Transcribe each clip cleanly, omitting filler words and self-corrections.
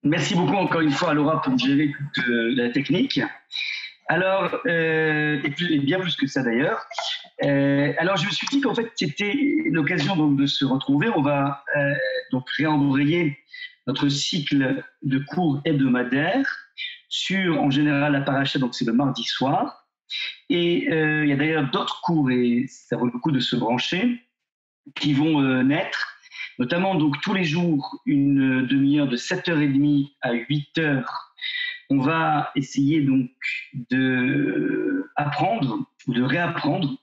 Merci beaucoup encore une fois à Laura pour gérer toute la technique. Alors, et bien plus que ça d'ailleurs. Alors, je me suis dit qu'en fait, c'était l'occasion donc de se retrouver. On va donc réembrayer notre cycle de cours hebdomadaires sur, en général, la paracha, donc c'est le mardi soir. Et il y a d'ailleurs d'autres cours, et ça vaut le coup de se brancher, qui vont naître, notamment donc tous les jours, une demi-heure de 7h30 à 8h. On va essayer donc d'apprendre ou de réapprendre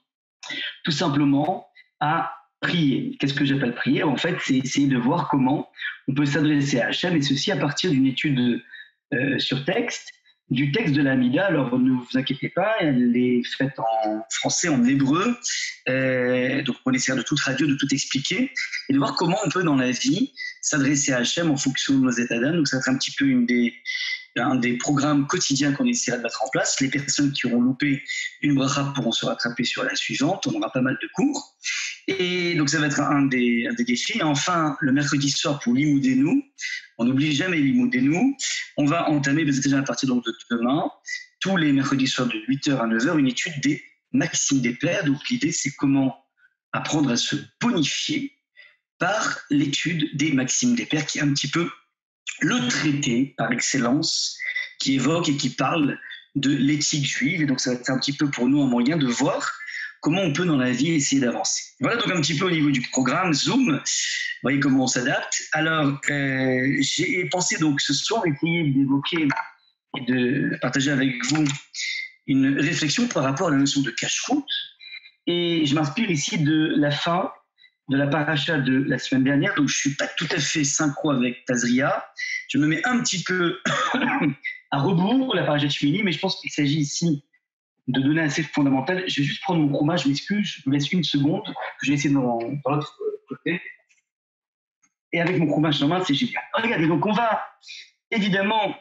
tout simplement à prier. Qu'est-ce que j'appelle prier? En fait, c'est essayer de voir comment on peut s'adresser à Hachem, et ceci à partir d'une étude sur texte, du texte de l'Amida. Alors ne vous inquiétez pas, elle est faite en français, en hébreu, donc on essaiera de tout traduire, de tout expliquer, et de voir comment on peut dans la vie s'adresser à Hachem en fonction de nos états d'âme. Donc ça va être un petit peu un des programmes quotidiens qu'on essaiera de mettre en place. Les personnes qui auront loupé une bracha pourront se rattraper sur la suivante. On aura pas mal de cours. Et donc, ça va être un des défis. Et enfin, le mercredi soir pour l'Imoudénou, on n'oublie jamais l'Imoudénou. On va entamer, déjà à partir de demain, tous les mercredis soirs de 8h à 9h, une étude des maximes des pères. Donc, l'idée, c'est comment apprendre à se bonifier par l'étude des maximes des pères, qui est un petit peu le traité par excellence qui évoque et qui parle de l'éthique juive. Et donc ça va être un petit peu pour nous un moyen de voir comment on peut dans la vie essayer d'avancer. Voilà donc un petit peu au niveau du programme Zoom. Vous voyez comment on s'adapte. Alors j'ai pensé donc ce soir essayer d'évoquer et de partager avec vous une réflexion par rapport à la notion de cache-route. Et je m'inspire ici de la fin de la paracha de la semaine dernière, donc je ne suis pas tout à fait synchro avec Tazria. Je me mets un petit peu à rebours la paracha de Shmini, mais je pense qu'il s'agit ici de données assez fondamentales. Je vais juste prendre mon chroma, je m'excuse, je vous laisse une seconde, que je vais essayer dans l'autre côté. Et avec mon chroma en main, c'est génial. Regardez, donc on va évidemment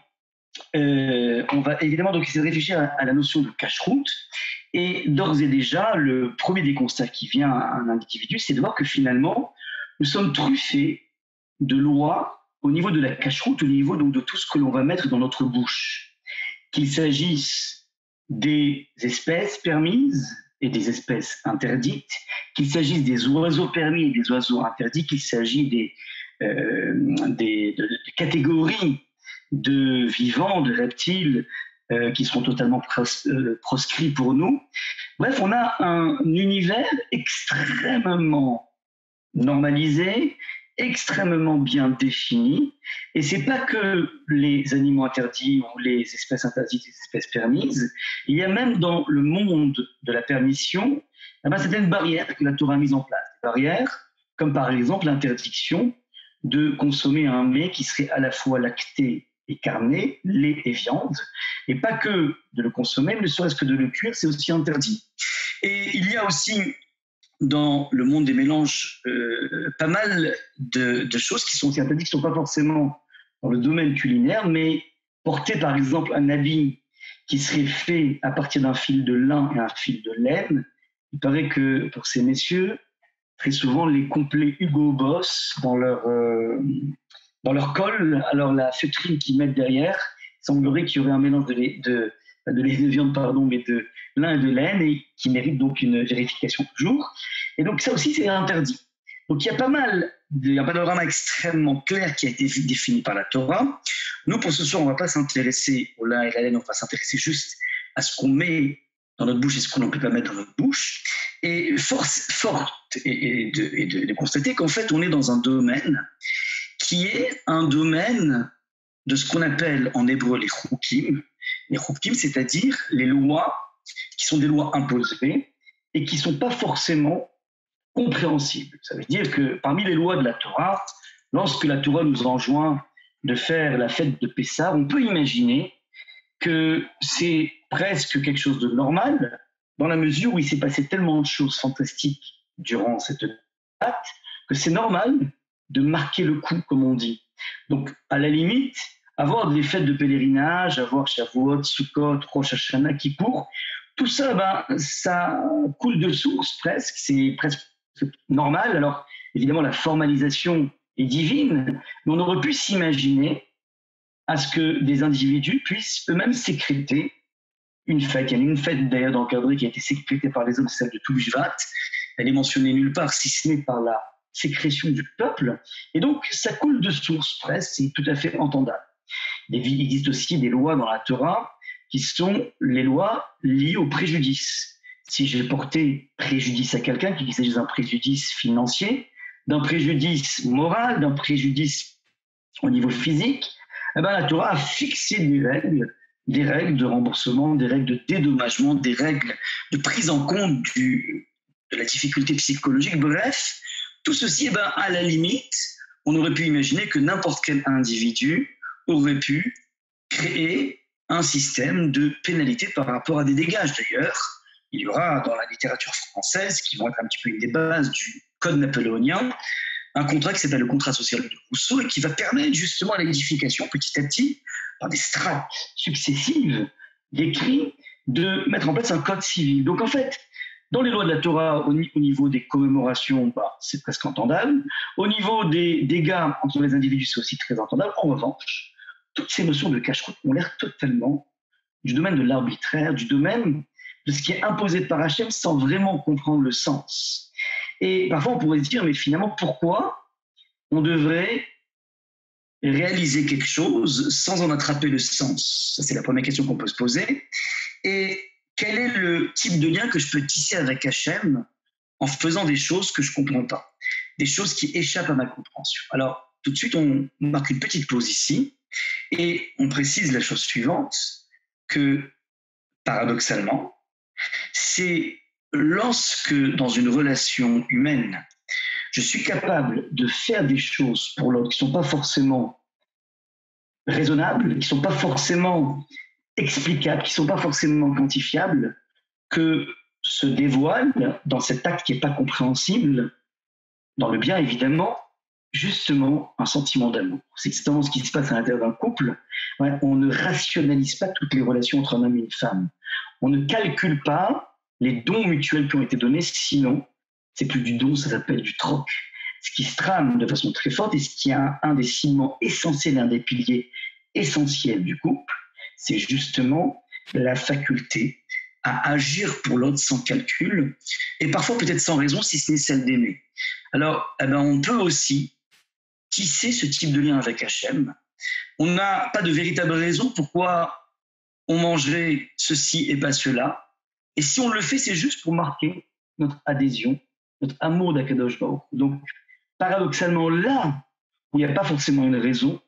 donc essayer de réfléchir à la notion de cache-route. Et d'ores et déjà, le premier des constats qui vient à un individu, c'est de voir que finalement, nous sommes truffés de lois au niveau de la cache-route, au niveau donc de tout ce que l'on va mettre dans notre bouche. Qu'il s'agisse des espèces permises et des espèces interdites, qu'il s'agisse des oiseaux permis et des oiseaux interdits, qu'il s'agisse de catégories de vivants, de reptiles, qui seront totalement proscrits pour nous. Bref, on a un univers extrêmement normalisé, extrêmement bien défini, et c'est pas que les animaux interdits ou les espèces interdites, les espèces permises. Il y a même dans le monde de la permission certaines barrières que la Torah a mises en place. Des barrières comme par exemple l'interdiction de consommer un mets qui serait à la fois lacté et carné, lait et viande, et pas que de le consommer, mais ne serait-ce que de le cuire, c'est aussi interdit. Et il y a aussi dans le monde des mélanges pas mal de choses qui sont interdites, qui ne sont pas forcément dans le domaine culinaire, mais porter par exemple un habit qui serait fait à partir d'un fil de lin et un fil de laine. Il paraît que pour ces messieurs, très souvent les complets Hugo Boss dans leur col, alors la feutrine qu'ils mettent derrière, semblerait qu'il y aurait un mélange de lait de viande, mais de lin et de laine, et qui mérite donc une vérification toujours. Et donc ça aussi, c'est interdit. Donc il y a un panorama extrêmement clair qui a été défini par la Torah. Nous, pour ce soir, on ne va pas s'intéresser au lin et à la laine, on va s'intéresser juste à ce qu'on met dans notre bouche et ce qu'on ne peut pas mettre dans notre bouche. Et force est de constater qu'en fait, on est dans un domaine qui est un domaine de ce qu'on appelle en hébreu les chukim. Les chukim, c'est-à-dire les lois qui sont des lois imposées et qui ne sont pas forcément compréhensibles. Ça veut dire que parmi les lois de la Torah, lorsque la Torah nous enjoint de faire la fête de Pessah, on peut imaginer que c'est presque quelque chose de normal, dans la mesure où il s'est passé tellement de choses fantastiques durant cette date, que c'est normal de marquer le coup, comme on dit. Donc, à la limite, avoir des fêtes de pèlerinage, avoir Shavuot, Sukkot, Rosh Hashanah, Kippour, tout ça, ça coule de source presque, c'est presque normal. Alors, évidemment, la formalisation est divine, mais on aurait pu s'imaginer à ce que des individus puissent eux-mêmes sécréter une fête. Il y a une fête d'ailleurs d'encadré qui a été sécrétée par les hommes, c'est celle de Toujvat. Elle est mentionnée nulle part, si ce n'est par la sécrétion du peuple. Et donc, ça coule de source presque, c'est tout à fait entendable. Il existe aussi des lois dans la Torah qui sont les lois liées au préjudice. Si j'ai porté préjudice à quelqu'un, qu'il s'agisse d'un préjudice financier, d'un préjudice moral, d'un préjudice au niveau physique, eh ben, la Torah a fixé des règles de remboursement, des règles de dédommagement, des règles de prise en compte de la difficulté psychologique. Bref, tout ceci, eh ben, à la limite, on aurait pu imaginer que n'importe quel individu aurait pu créer un système de pénalité par rapport à des dégâts. D'ailleurs, il y aura dans la littérature française, qui vont être un petit peu une des bases du code napoléonien, un contrat qui s'appelle le contrat social de Rousseau et qui va permettre justement à l'édification, petit à petit, par des strates successives d'écrits, de mettre en place un code civil. Donc en fait, dans les lois de la Torah, au niveau des commémorations, c'est presque entendable. Au niveau des dégâts entre les individus, c'est aussi très entendable. En revanche, toutes ces notions de cache-route ont l'air totalement du domaine de l'arbitraire, du domaine de ce qui est imposé par Hachem sans vraiment comprendre le sens. Et parfois, on pourrait se dire, mais finalement, pourquoi on devrait réaliser quelque chose sans en attraper le sens? Ça, c'est la première question qu'on peut se poser. Et quel est le type de lien que je peux tisser avec Hachem en faisant des choses que je ne comprends pas, des choses qui échappent à ma compréhension? Alors, tout de suite, on marque une petite pause ici et on précise la chose suivante, que paradoxalement, c'est lorsque dans une relation humaine, je suis capable de faire des choses pour l'autre qui ne sont pas forcément raisonnables, qui ne sont pas forcément explicables, qui ne sont pas forcément quantifiables, que se dévoile dans cet acte qui n'est pas compréhensible, dans le bien évidemment, justement un sentiment d'amour. C'est exactement ce qui se passe à l'intérieur d'un couple. Ouais, on ne rationalise pas toutes les relations entre un homme et une femme. On ne calcule pas les dons mutuels qui ont été donnés, sinon, c'est plus du don, ça s'appelle du troc. Ce qui se trame de façon très forte et ce qui est un des ciments essentiels, un des piliers essentiels du couple, c'est justement la faculté à agir pour l'autre sans calcul et parfois peut-être sans raison, si ce n'est celle d'aimer. Alors, on peut aussi tisser ce type de lien avec Hachem. On n'a pas de véritable raison pourquoi on mangerait ceci et pas cela. Et si on le fait, c'est juste pour marquer notre adhésion, notre amour d'Akadosh Baruch Hu. Donc, paradoxalement, là où il n'y a pas forcément une raison,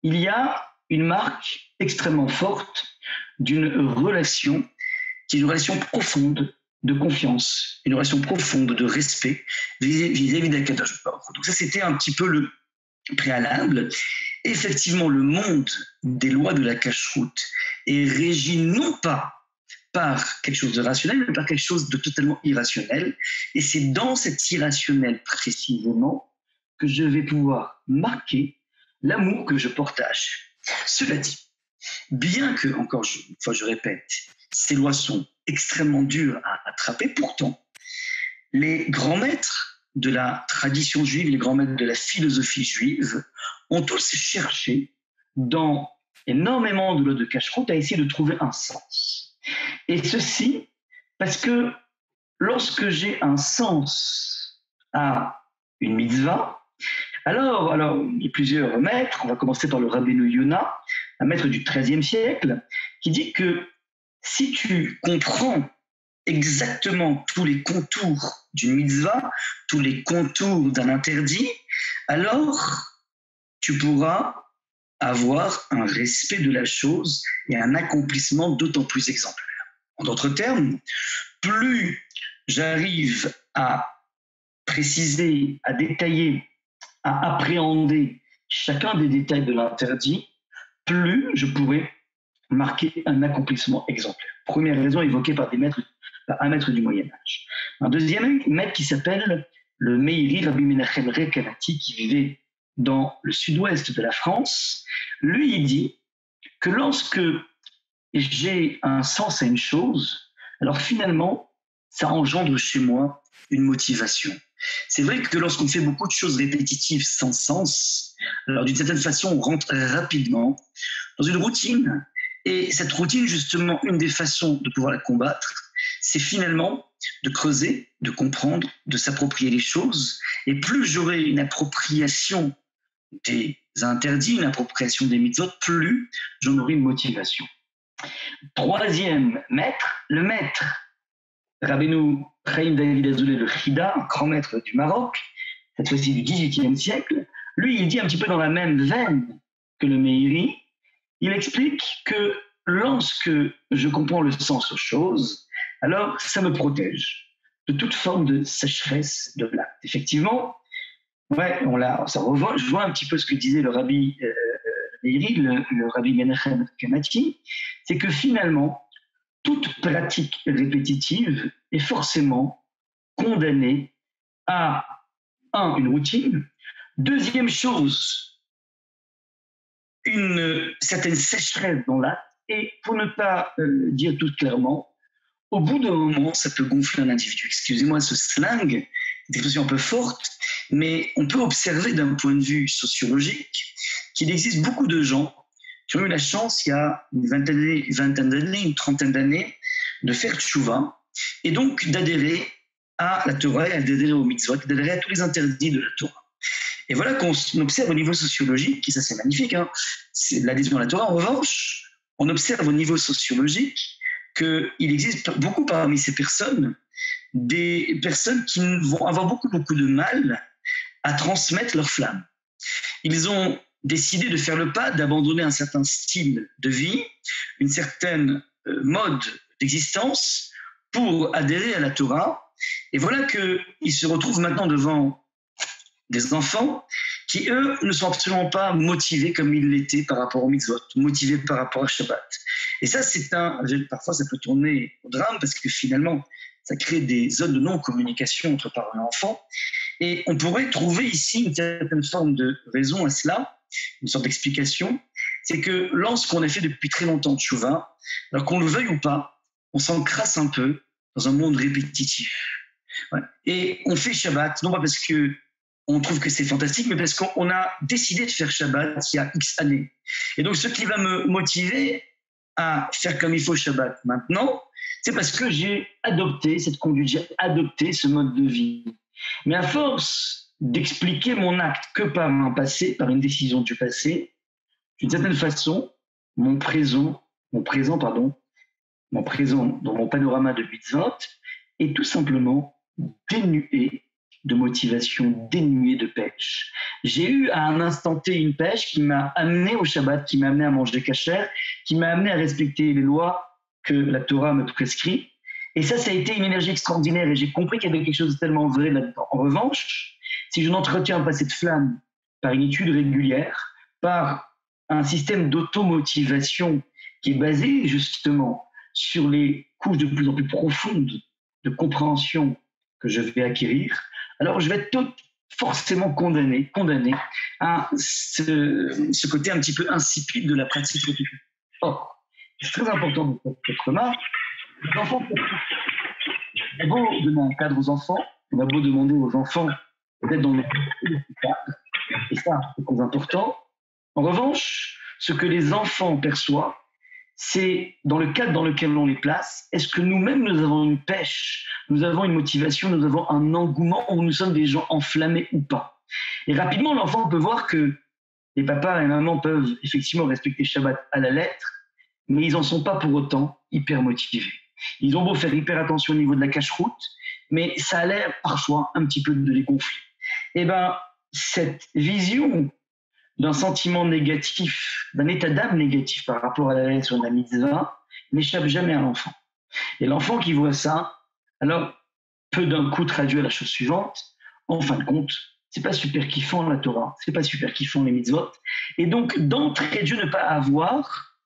il y a une marque extrêmement forte d'une relation qui est une relation profonde de confiance, une relation profonde de respect vis-à-vis d'Akadosh Baruch Hu. Donc ça, c'était un petit peu le préalable. Effectivement, le monde des lois de la cache-route est régi non pas par quelque chose de rationnel, mais par quelque chose de totalement irrationnel. Et c'est dans cet irrationnel précisément que je vais pouvoir marquer l'amour que je porte à Hachem. Cela dit, bien que, encore une fois je répète, ces lois sont extrêmement dures à attraper, pourtant, les grands maîtres de la tradition juive, les grands maîtres de la philosophie juive, ont tous cherché dans énormément de lois de cache-route à essayer de trouver un sens. Et ceci parce que lorsque j'ai un sens à une mitzvah, alors il y a plusieurs maîtres, on va commencer par le Rabbeinu Yonah, un maître du XIIIe siècle, qui dit que si tu comprends exactement tous les contours d'une mitzvah, tous les contours d'un interdit, alors tu pourras avoir un respect de la chose et un accomplissement d'autant plus exemplaire. En d'autres termes, plus j'arrive à préciser, à détailler, à appréhender chacun des détails de l'interdit, plus je pourrai marquer un accomplissement exemplaire. Première raison évoquée par un maître du Moyen-Âge. Un deuxième maître qui s'appelle le Meiri Rabbi Menachem Rekanati, qui vivait dans le sud-ouest de la France. Lui, il dit que lorsque j'ai un sens à une chose, alors finalement, ça engendre chez moi une motivation. C'est vrai que lorsqu'on fait beaucoup de choses répétitives sans sens, alors d'une certaine façon, on rentre rapidement dans une routine. Et cette routine, justement, une des façons de pouvoir la combattre, c'est finalement de creuser, de comprendre, de s'approprier les choses. Et plus j'aurai une appropriation des interdits, une appropriation des mitzvot, plus j'en aurai une motivation. Troisième maître, le maître Rabbeinu Chaim David Azoulay, le Chida, un grand maître du Maroc, cette fois-ci du XVIIIe siècle, lui, il dit un petit peu dans la même veine que le Meiri, il explique que lorsque je comprends le sens aux choses, alors ça me protège de toute forme de sécheresse de l'acte. Effectivement, ouais, je vois un petit peu ce que disait le rabbi Meiri, le rabbi Menachem Kanati, c'est que finalement, toute pratique répétitive est forcément condamnée à, une routine. Deuxième chose, une certaine sécheresse dans l'acte. Et pour ne pas dire tout clairement, au bout d'un moment, ça peut gonfler un individu. Excusez-moi ce slang, une expression un peu forte, mais on peut observer d'un point de vue sociologique qu'il existe beaucoup de gens qui ont eu la chance, il y a une vingtaine d'années, une trentaine d'années, de faire tchouva, et donc d'adhérer à la Torah, d'adhérer aux mitzvot, d'adhérer à tous les interdits de la Torah. Et voilà qu'on observe au niveau sociologique, et ça c'est magnifique, hein, c'est l'adhésion à la Torah. En revanche, on observe au niveau sociologique qu'il existe beaucoup parmi ces personnes des personnes qui vont avoir beaucoup de mal à transmettre leur flamme. Ils ont décidé de faire le pas, d'abandonner un certain style de vie, une certaine mode d'existence pour adhérer à la Torah. Et voilà qu'ils se retrouvent maintenant devant des enfants qui, eux, ne sont absolument pas motivés comme ils l'étaient par rapport au mitzvot, motivés par rapport à Shabbat. Et ça, parfois, ça peut tourner au drame parce que finalement, ça crée des zones de non-communication entre parents et enfants. Et on pourrait trouver ici une certaine forme de raison à cela, une sorte d'explication. C'est que lorsqu'on a fait depuis très longtemps tchouva, alors qu'on le veuille ou pas, on s'encrasse un peu dans un monde répétitif. Ouais. Et on fait Shabbat, non pas parce qu'on trouve que c'est fantastique, mais parce qu'on a décidé de faire Shabbat il y a X années. Et donc, ce qui va me motiver à faire comme il faut Shabbat maintenant, c'est parce que j'ai adopté cette conduite, j'ai adopté ce mode de vie. Mais à force d'expliquer mon acte que par un passé, par une décision du passé, d'une certaine façon, mon présent dans mon panorama de mitzvot est tout simplement dénué de motivation, dénué de pêche. J'ai eu à un instant T une pêche qui m'a amené au Shabbat, qui m'a amené à manger kasher, qui m'a amené à respecter les lois que la Torah me prescrit. Et ça a été une énergie extraordinaire et j'ai compris qu'il y avait quelque chose de tellement vrai là-dedans. En revanche, si je n'entretiens pas cette flamme par une étude régulière, par un système d'automotivation qui est basé justement sur les couches de plus en plus profondes de compréhension que je vais acquérir, alors je vais être forcément condamné à ce côté un petit peu insipide de la pratique quotidienne. Or, c'est très important de faire cette remarque. Les enfants, on a beau donner un cadre aux enfants, on a beau demander aux enfants d'être dans le cadre, et ça, c'est très important. En revanche, ce que les enfants perçoivent, c'est dans le cadre dans lequel on les place, est-ce que nous-mêmes nous avons une pêche, nous avons une motivation, nous avons un engouement, ou nous sommes des gens enflammés ou pas. Et rapidement, l'enfant peut voir que les papas et les mamans peuvent effectivement respecter Shabbat à la lettre, mais ils n'en sont pas pour autant hyper motivés. Ils ont beau faire hyper attention au niveau de la cache-route, mais ça a l'air parfois un petit peu de les gonfler. Et bien, cette vision d'un sentiment négatif, d'un état d'âme négatif par rapport à la relation de la mitzvah, n'échappe jamais à l'enfant. Et l'enfant qui voit ça, alors peut d'un coup traduire la chose suivante, en fin de compte, c'est pas super kiffant la Torah, c'est pas super kiffant les mitzvot, et donc d'entrée de jeu ne pas avoir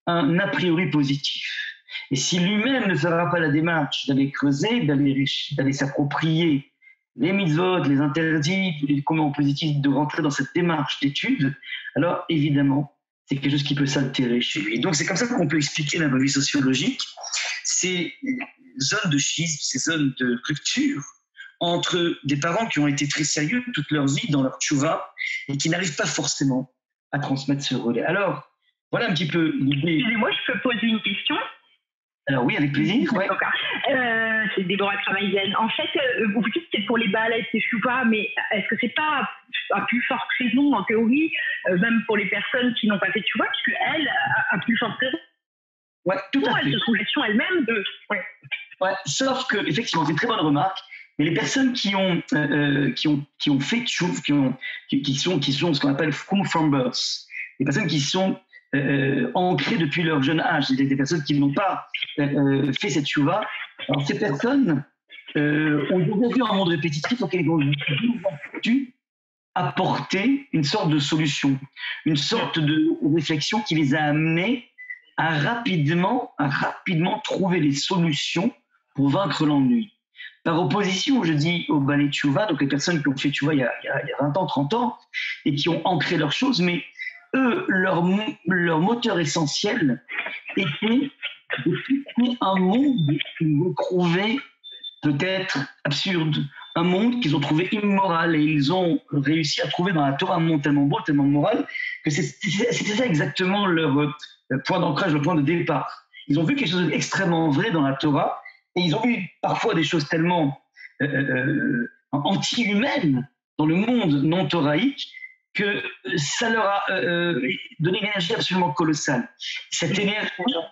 un a priori positif. Et si lui-même ne fera pas la démarche d'aller creuser, d'aller s'approprier les mitzvot, les interdits, les commentaires positifs, de rentrer dans cette démarche d'étude, alors évidemment, c'est quelque chose qui peut s'altérer chez lui. Et donc c'est comme ça qu'on peut expliquer d'un point de vue sociologique ces zones de schisme, ces zones de rupture entre des parents qui ont été très sérieux toute leur vie dans leur tchouva et qui n'arrivent pas forcément à transmettre ce relais. Alors, Voilà un petit peu l'idée. Excusez-moi, je peux poser une question? Alors oui, avec plaisir. Ouais. C'est Déborah Travaillienne. En fait, vous dites que c'est pour les Baal Teshuvah, mais est-ce que c'est pas à plus forte raison, en théorie, même pour les personnes qui n'ont pas fait Teshuvah, puisque elle a plus forte raison? Ouais, tout à fait. Elle se trouve elle-même de... Ouais. Ouais, sauf que, effectivement, c'est une très bonne remarque, mais les personnes qui ont fait Teshuvah, qui sont ce qu'on appelle Frum from birth, les personnes qui sont ancrées depuis leur jeune âge, c'est-à-dire des personnes qui n'ont pas fait cette Teshuvah. Alors ces personnes ont déjà vu un monde répétitif auquel ils ont dû apporter une sorte de solution, une sorte de réflexion qui les a amenés à rapidement trouver les solutions pour vaincre l'ennui. Par opposition, je dis aux Baalei Teshuvah, donc les personnes qui ont fait Teshuvah il y a 20 ans, 30 ans, et qui ont ancré leurs choses, mais eux, leur moteur essentiel était de quitter un monde qu'ils ont trouvé peut-être absurde, un monde qu'ils ont trouvé immoral, et ils ont réussi à trouver dans la Torah un monde tellement beau, tellement moral, que c'était ça exactement leur point d'ancrage, le point de départ. Ils ont vu quelque chose d'extrêmement vrai dans la Torah, et ils ont vu parfois des choses tellement anti-humaines dans le monde non thoraïque que ça leur a donné une énergie absolument colossale. Cette énergie,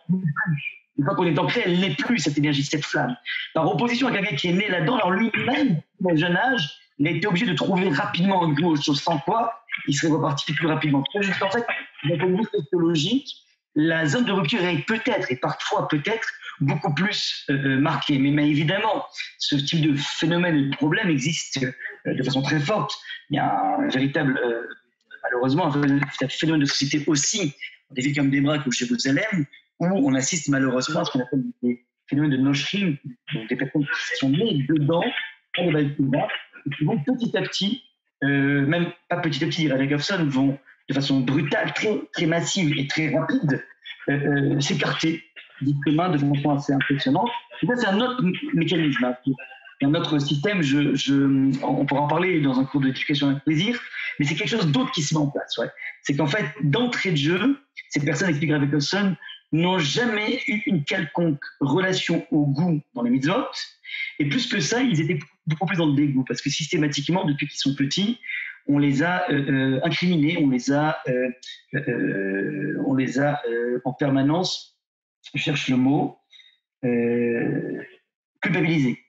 une fois qu'on est ancré, elle n'est plus, cette énergie, cette flamme. Par opposition à quelqu'un qui est né là-dedans, alors lui-même, à un jeune âge, il a été obligé de trouver rapidement un goût aux choses, sans quoi il serait reparti plus rapidement. En fait, d'un point de vue sociologique, la zone de rupture est peut-être, et parfois peut-être, beaucoup plus marquée. Mais évidemment, ce type de phénomène et de problème existe de façon très forte. Il y a un véritable, malheureusement, un phénomène de société aussi, dans des villes comme Debrak ou Jérusalem, où on assiste malheureusement à ce qu'on appelle des phénomènes de noshrim, donc des personnes qui sont nées dedans, et qui vont petit à petit, même pas petit à petit, dirait Jacobson, vont de façon brutale, très, très massive et très rapide, s'écarter du commun de façon assez impressionnante. Et ça, c'est un autre mécanisme, hein, un autre système. On pourra en parler dans un cours d'éducation avec plaisir, mais c'est quelque chose d'autre qui se met en place. Ouais. C'est qu'en fait, d'entrée de jeu, ces personnes, explique Jacobson, n'ont jamais eu une quelconque relation au goût dans les mitzvot, et plus que ça, ils étaient beaucoup plus dans le dégoût, parce que systématiquement, depuis qu'ils sont petits, on les a incriminés, on les a en permanence, je cherche le mot, culpabilisés.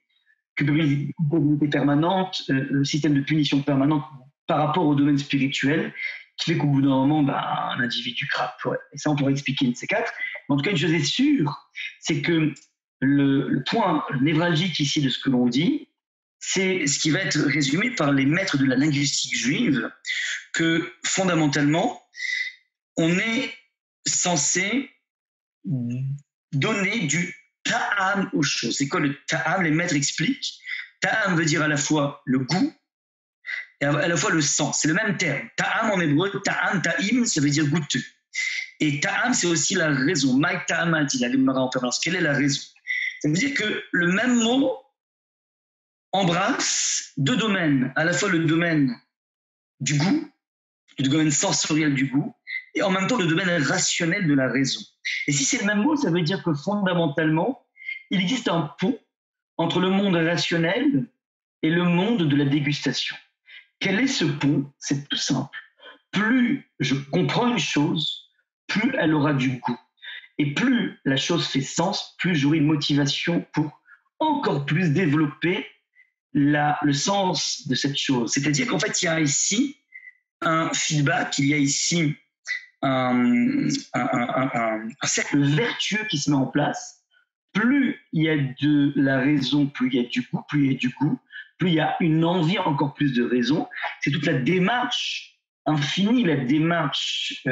Culpabilité permanente, système de punition permanente par rapport au domaine spirituel, qui fait qu'au bout d'un moment, un individu craque. Ouais. Et ça, on pourrait expliquer une de ces quatre. Mais en tout cas, une chose est sûre, c'est que le point névralgique ici de ce que l'on dit, c'est ce qui va être résumé par les maîtres de la linguistique juive, que fondamentalement, on est censé donner du ta'am aux choses. C'est quoi le ta'am? Les maîtres expliquent. Ta'am veut dire à la fois le goût et à la fois le sens. C'est le même terme. Ta'am en hébreu, ta'am, ta'im, ça veut dire goûteux. Et ta'am, c'est aussi la raison. Maï ta'am, dit la Gemara en permanence. Quelle est la raison? Ça veut dire que le même mot embrasse deux domaines. À la fois le domaine du goût, le domaine sensoriel du goût, et en même temps le domaine rationnel de la raison. Et si c'est le même mot, ça veut dire que fondamentalement, il existe un pont entre le monde rationnel et le monde de la dégustation. Quel est ce pont? C'est tout simple. Plus je comprends une chose, plus elle aura du goût. Et plus la chose fait sens, plus j'aurai une motivation pour encore plus développer le sens de cette chose. C'est-à-dire qu'en fait, il y a ici un feedback, il y a ici un cercle vertueux qui se met en place. Plus il y a de la raison, plus il y a du goût, plus il y a du goût, plus il y a une envie encore plus de raison. C'est toute la démarche infinie, la démarche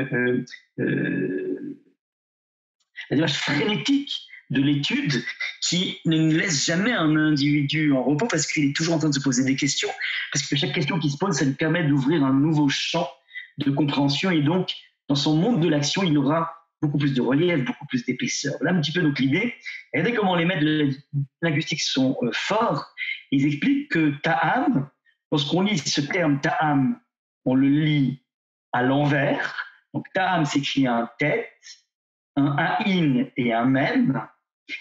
frénétique de l'étude qui ne laisse jamais un individu en repos parce qu'il est toujours en train de se poser des questions, parce que chaque question qui se pose, ça lui permet d'ouvrir un nouveau champ de compréhension, et donc dans son monde de l'action, il aura beaucoup plus de relief, beaucoup plus d'épaisseur. Voilà un petit peu donc l'idée. Regardez comment les maîtres de la linguistique sont forts. Ils expliquent que ta'am, lorsqu'on lit ce terme ta'am, on le lit à l'envers, Donc ta'am s'écrit un tet, un aïn et un mem.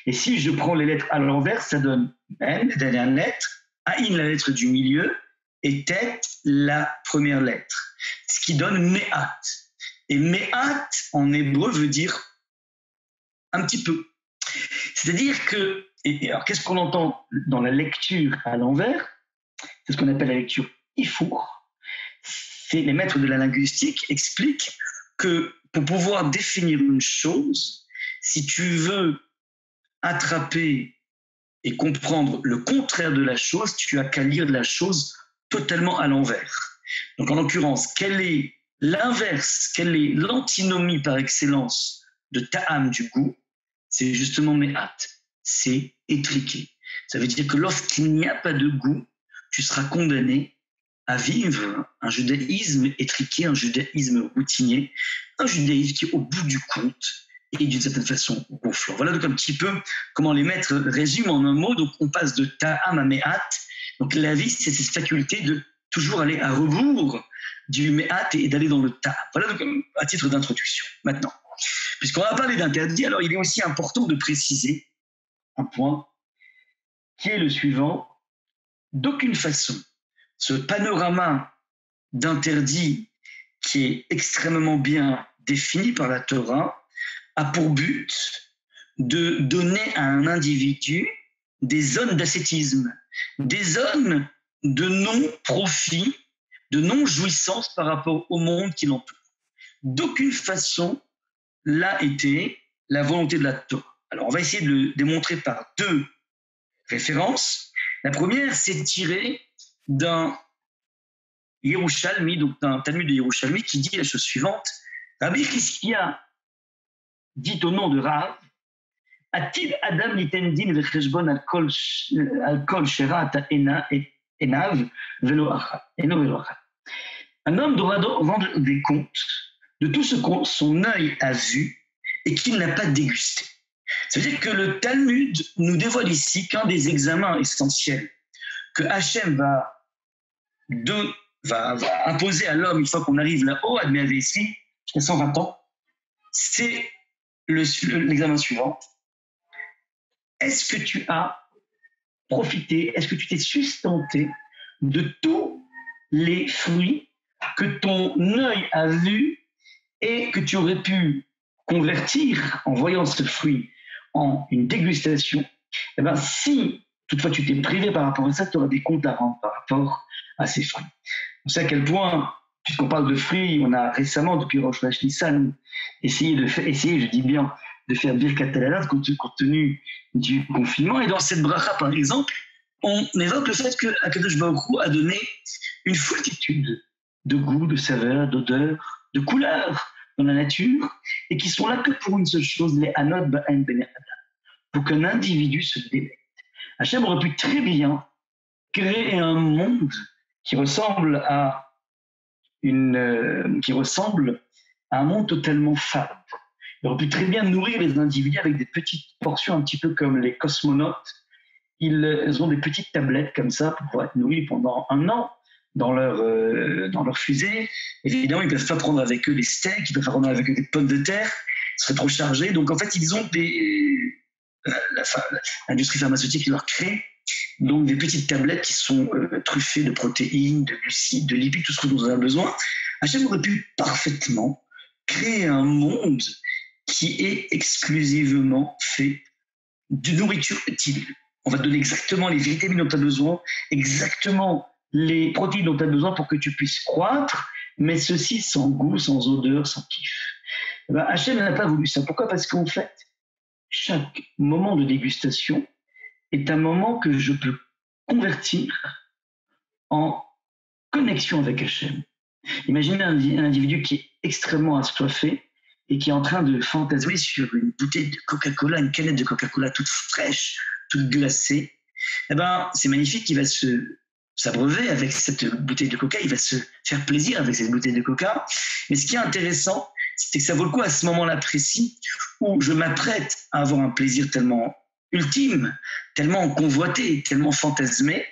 Et si je prends les lettres à l'envers, ça donne mem, la dernière lettre, aïn, la lettre du milieu, et tet, la première lettre. Ce qui donne me'at. Et me'at, en hébreu, veut dire un petit peu. C'est-à-dire que, et alors qu'est-ce qu'on entend dans la lecture à l'envers? C'est ce qu'on appelle la lecture ifour. C'est les maîtres de la linguistique expliquent que pour pouvoir définir une chose, si tu veux attraper et comprendre le contraire de la chose, tu as qu'à lire la chose totalement à l'envers. Donc en l'occurrence, quel est l'inverse, quelle est l'antinomie par excellence de ta'am, du goût? C'est justement me'at, c'est étriqué. Ça veut dire que lorsqu'il n'y a pas de goût, tu seras condamné à vivre un judaïsme étriqué, un judaïsme routinier, un judaïsme qui, au bout du compte, est d'une certaine façon gonflant. Voilà donc un petit peu comment les maîtres résument en un mot. Donc on passe de ta'am à me'at. Donc la vie, c'est cette faculté de toujours aller à rebours du me'at et d'aller dans le ta'am. Voilà donc à titre d'introduction. Maintenant, puisqu'on a parlé d'interdit, alors il est aussi important de préciser un point qui est le suivant. D'aucune façon, ce panorama d'interdit qui est extrêmement bien défini par la Torah a pour but de donner à un individu des zones d'ascétisme, des zones de non-profit, de non-jouissance par rapport au monde qui l'entoure. D'aucune façon, là était la volonté de la Torah. Alors, on va essayer de le démontrer par deux références. La première, c'est tiré d'un Yerushalmi, donc d'un Talmud de Yerushalmi, qui dit la chose suivante. Rabbi Chizkia dit au nom de Rav, Atid Adam niten din vecheshbon al kol sherat enav velo achad. Un homme doit rendre des comptes de tout ce que son œil a vu et qu'il n'a pas dégusté. Ça veut dire que le Talmud nous dévoile ici qu'un des examens essentiels que Hachem va imposer à l'homme une fois qu'on arrive là-haut, à Dmeavessi, jusqu'à 120 ans, c'est l'examen suivant. Est-ce que tu as profité, est-ce que tu t'es sustenté de tous les fruits que ton œil a vus et que tu aurais pu convertir en voyant ce fruit en une dégustation? Eh bien, si toutefois tu t'es privé par rapport à ça, tu auras des comptes à rendre par rapport à ces fruits. On sait à quel point, puisqu'on parle de fruits, on a récemment, depuis Rosh Hashanah, essayé, je dis bien, de faire Birkat Halalat compte tenu du confinement. Et dans cette bracha, par exemple, on évoque le fait que Akadosh Baruch Hu a donné une foultitude de goûts, de saveurs, d'odeurs, de couleurs dans la nature, et qui sont là que pour une seule chose, les Anod Ba'en Bene Adam, pour qu'un individu se délecte. Hachem aurait pu très bien créer un monde qui ressemble à un monde totalement fade. Il aurait pu très bien nourrir les individus avec des petites portions, un petit peu comme les cosmonautes. Ils ont des petites tablettes comme ça pour pouvoir être nourris pendant un an dans leur fusée. Évidemment, ils ne peuvent pas prendre avec eux des steaks, ils ne peuvent pas prendre avec eux des pommes de terre, ce serait trop chargé. Donc en fait, ils ont l'industrie pharmaceutique leur crée donc des petites tablettes qui sont truffées de protéines, de glucides, de lipides, tout ce dont on a besoin. Hachem aurait pu parfaitement créer un monde qui est exclusivement fait de nourriture utile. On va te donner exactement les vitamines dont tu as besoin, exactement les protéines dont tu as besoin pour que tu puisses croître, mais ceci sans goût, sans odeur, sans kiff. Eh ben, Hachem n'a pas voulu ça. Pourquoi? Parce qu'en fait, chaque moment de dégustation est un moment que je peux convertir en connexion avec Hachem. Imaginez un individu qui est extrêmement assoiffé et qui est en train de fantasmer sur une bouteille de Coca-Cola, une canette de Coca-Cola toute fraîche, toute glacée. Eh ben, c'est magnifique, il va s'abreuver avec cette bouteille de Coca, il va se faire plaisir avec cette bouteille de Coca. Mais ce qui est intéressant, c'est que ça vaut le coup à ce moment-là précis où je m'apprête à avoir un plaisir tellement ultime, tellement convoité, tellement fantasmé,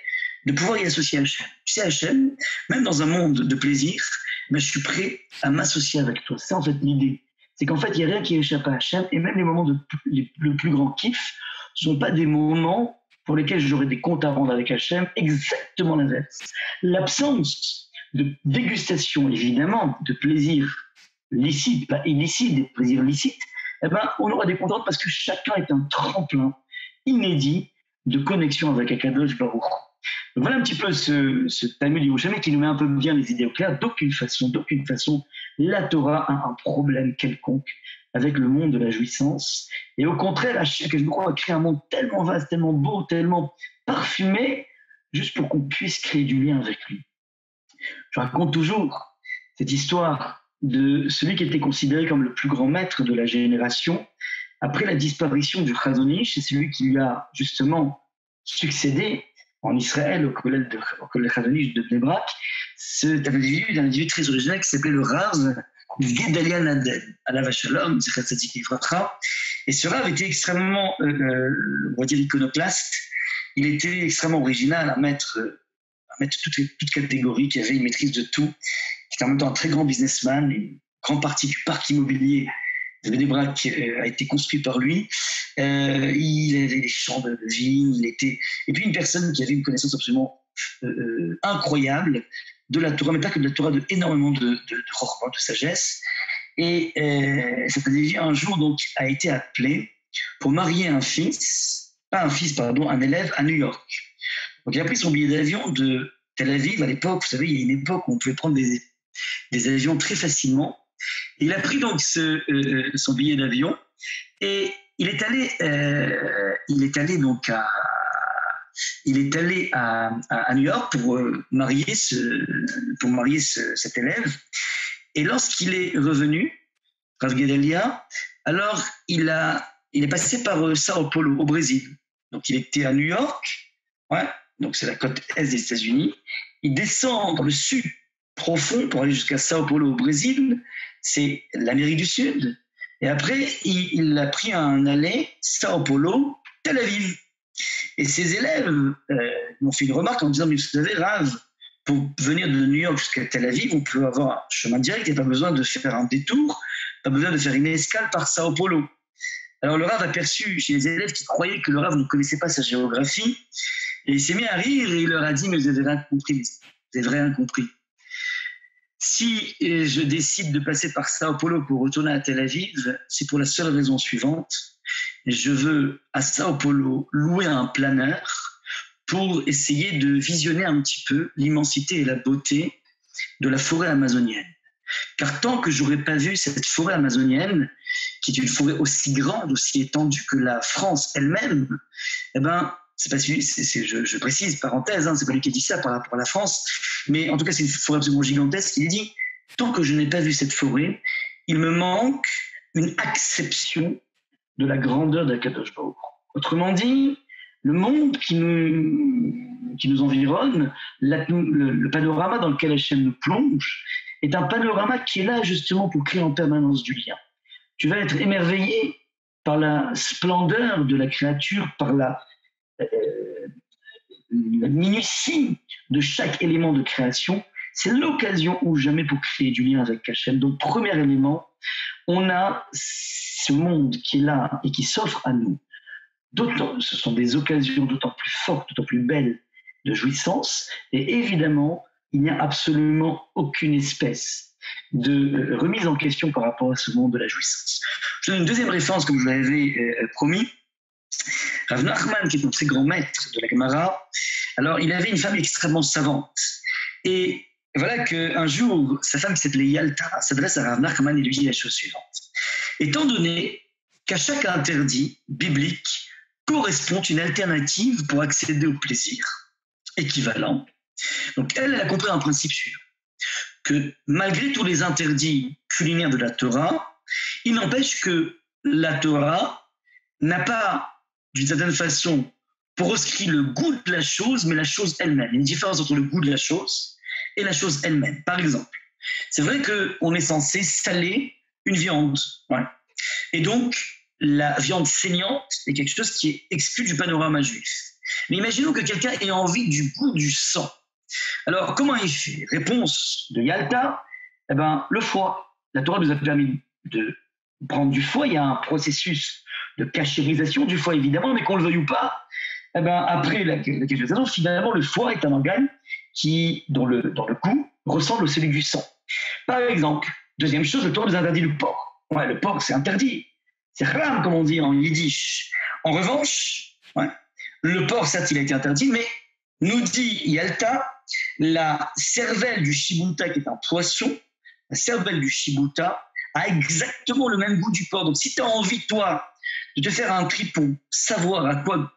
de pouvoir y associer Hachem. Tu sais, Hachem, même dans un monde de plaisir, mais je suis prêt à m'associer avec toi. C'est en fait l'idée. C'est qu'en fait, il n'y a rien qui échappe à Hachem, et même les moments le plus grand kiff ne sont pas des moments pour lesquels j'aurais des comptes à rendre avec Hachem, exactement l'inverse. L'absence de dégustation, évidemment, de plaisir licite, pas illicite, des plaisirs licites, eh ben, on aura des comptes à rendre parce que chacun est un tremplin inédit de connexion avec Akadosh Baruch. Donc voilà un petit peu ce Talmud Yerushalmi qui nous met un peu bien les idées au clair. D'aucune façon, la Torah a un problème quelconque avec le monde de la jouissance. Et au contraire, que je crois créer un monde tellement vaste, tellement beau, tellement parfumé, juste pour qu'on puisse créer du lien avec lui. Je raconte toujours cette histoire de celui qui était considéré comme le plus grand maître de la génération. Après la disparition du Chazon Ish, c'est celui qui lui a justement succédé en Israël au collège Chazon Ish de Bnei Brak. C'est un individu très original qui s'appelait le Rav Gedalia Nadel, Alav Shalom, Zechat Tzadik Livracha. Et ce Rav était extrêmement, on va dire, iconoclaste. Il était extrêmement original à mettre toute catégorie, qui avait une maîtrise de tout, qui était en même temps un très grand businessman. Une grande partie du parc immobilier de Bnei Brak a été construit par lui. Il avait des champs de vignes, et puis une personne qui avait une connaissance absolument incroyable de la Torah, mais pas que de la Torah, énormément de chorma, de sagesse. Et cette individu, un jour, donc, a été appelé pour marier un élève à New York. Donc, il a pris son billet d'avion de Tel Aviv. À l'époque, vous savez, il y a une époque où on pouvait prendre des avions très facilement. Et il a pris donc son billet d'avion et il est allé à New York pour marier cet élève. Et lorsqu'il est revenu, Rav Gedalia, alors il est passé par Sao Paulo au Brésil. Donc il était à New York, ouais, donc c'est la côte est des États-Unis. Il descend dans le sud profond pour aller jusqu'à Sao Paulo au Brésil. C'est l'Amérique du Sud. Et après, il a pris un aller Sao Paulo, Tel Aviv. Et ses élèves m'ont fait une remarque en disant, mais vous savez, Rav, pour venir de New York jusqu'à Tel Aviv, on peut avoir un chemin direct, il n'y a pas besoin de faire un détour, pas besoin de faire une escale par Sao Paulo. Alors le Rav a perçu chez les élèves qui croyaient que le Rav ne connaissait pas sa géographie, et il s'est mis à rire et il leur a dit, mais vous avez rien compris, vous avez rien compris. Si je décide de passer par Sao Paulo pour retourner à Tel Aviv, c'est pour la seule raison suivante. Je veux, à Sao Paulo, louer un planeur pour essayer de visionner un petit peu l'immensité et la beauté de la forêt amazonienne. Car tant que j'aurais pas vu cette forêt amazonienne, qui est une forêt aussi grande, aussi étendue que la France elle-même, eh ben, c'est pas je précise, parenthèse, c'est pas lui qui a dit ça par rapport à la France, mais en tout cas c'est une forêt absolument gigantesque. Il dit, tant que je n'ai pas vu cette forêt, il me manque une acception de la grandeur d'Akadosh Baruch. Autrement dit, le monde qui nous environne, le panorama dans lequel Hachem nous plonge, est un panorama qui est là justement pour créer en permanence du lien. Tu vas être émerveillé par la splendeur de la créature, par la minutie de chaque élément de création. C'est l'occasion ou jamais pour créer du lien avec Hachem. Donc, premier élément, on a ce monde qui est là et qui s'offre à nous. Ce sont des occasions d'autant plus fortes, d'autant plus belles de jouissance. Et évidemment, il n'y a absolument aucune espèce de remise en question par rapport à ce monde de la jouissance. Je donne une deuxième référence, comme je l'avais promis. Rav Nachman, qui est un très grand maître de la Gemara, alors il avait une femme extrêmement savante. Et voilà qu'un jour, sa femme qui s'appelait Yalta s'adresse à Rav Nachman et lui dit la chose suivante. Étant donné qu'à chaque interdit biblique correspond une alternative pour accéder au plaisir équivalent, donc elle a compris un principe suivant, que malgré tous les interdits culinaires de la Torah, il n'empêche que la Torah n'a pas, d'une certaine façon, proscrit le goût de la chose, mais la chose elle-même. Il y a une différence entre le goût de la chose et la chose elle-même. Par exemple, c'est vrai qu'on est censé saler une viande. Ouais. Et donc, la viande saignante est quelque chose qui est exclu du panorama juif. Mais imaginons que quelqu'un ait envie du goût du sang. Alors, comment il fait? Réponse de Yalta, Eh ben, le foie. La Torah nous a permis de prendre du foie. Il y a un processus de cachérisation du foie, évidemment, mais qu'on le veuille ou pas, eh ben, après la cachérisation, finalement, le foie est un organe dont le goût ressemble au celui du sang. Par exemple, deuxième chose, le Torah nous interdit le porc. Ouais, le porc, c'est interdit. C'est haram, comme on dit en yiddish. En revanche, ouais, le porc, certes, il a été interdit, mais nous dit Yalta, la cervelle du shibuta, qui est un poisson, la cervelle du shibuta a exactement le même goût du porc. Donc, si tu as envie, toi, de te faire un tri pour savoir à quoi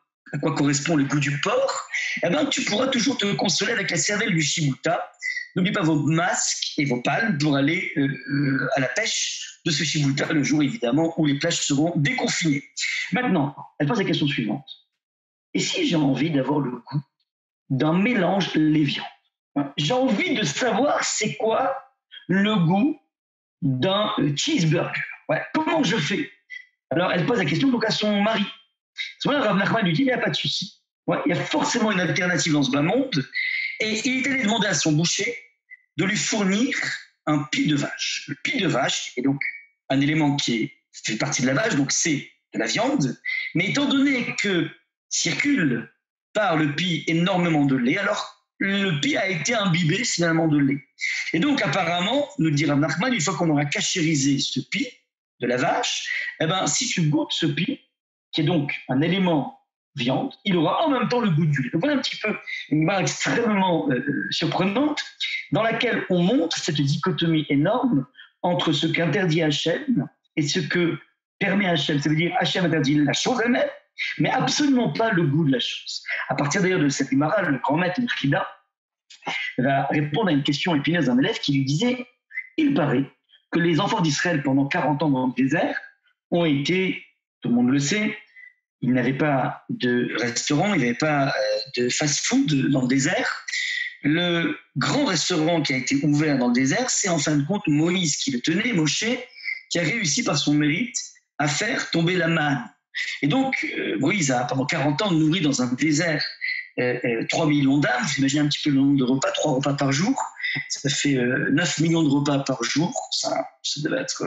correspond le goût du porc, eh ben, tu pourras toujours te consoler avec la cervelle du shibuta. N'oubliez pas vos masques et vos palmes pour aller à la pêche de ce shibuta le jour, évidemment, où les plages seront déconfinées. Maintenant, elle pose la question suivante. Et si j'ai envie d'avoir le goût d'un mélange lait-viande? J'ai envie de savoir c'est quoi le goût d'un cheeseburger. Ouais, comment je fais? Alors, elle pose la question donc à son mari. À ce moment-là, Rav Nachman lui dit, il n'y a pas de souci. Ouais, il y a forcément une alternative dans ce bas monde. Et il est allé demander à son boucher de lui fournir un pis de vache. Le pis de vache est donc un élément qui fait partie de la vache, donc c'est de la viande. Mais étant donné que circule par le pis énormément de lait, alors le pis a été imbibé finalement de lait. Et donc apparemment, nous dit Rav Nachman, une fois qu'on aura cachérisé ce pis de la vache, eh ben, si tu goûtes ce pis, qui est donc un élément viande, il aura en même temps le goût du lait. Donc voilà un petit peu une barre extrêmement surprenante dans laquelle on montre cette dichotomie énorme entre ce qu'interdit Hachem et ce que permet Hachem. Ça veut dire Hachem interdit la chose elle-même, mais absolument pas le goût de la chose. À partir d'ailleurs de cette Gemara, le grand maître Chida va répondre à une question épineuse d'un élève qui lui disait « Il paraît que les enfants d'Israël pendant 40 ans dans le désert ont été, tout le monde le sait, ils n'avaient pas de restaurant, ils n'avaient pas de fast-food dans le désert. Le grand restaurant qui a été ouvert dans le désert, c'est en fin de compte Moïse qui le tenait, Moshe, qui a réussi par son mérite à faire tomber la manne. Et donc, Moïse a pendant 40 ans nourri dans un désert 3 millions d'âmes. Vous imaginez un petit peu le nombre de repas, 3 repas par jour. Ça fait 9 millions de repas par jour. Ça devait être,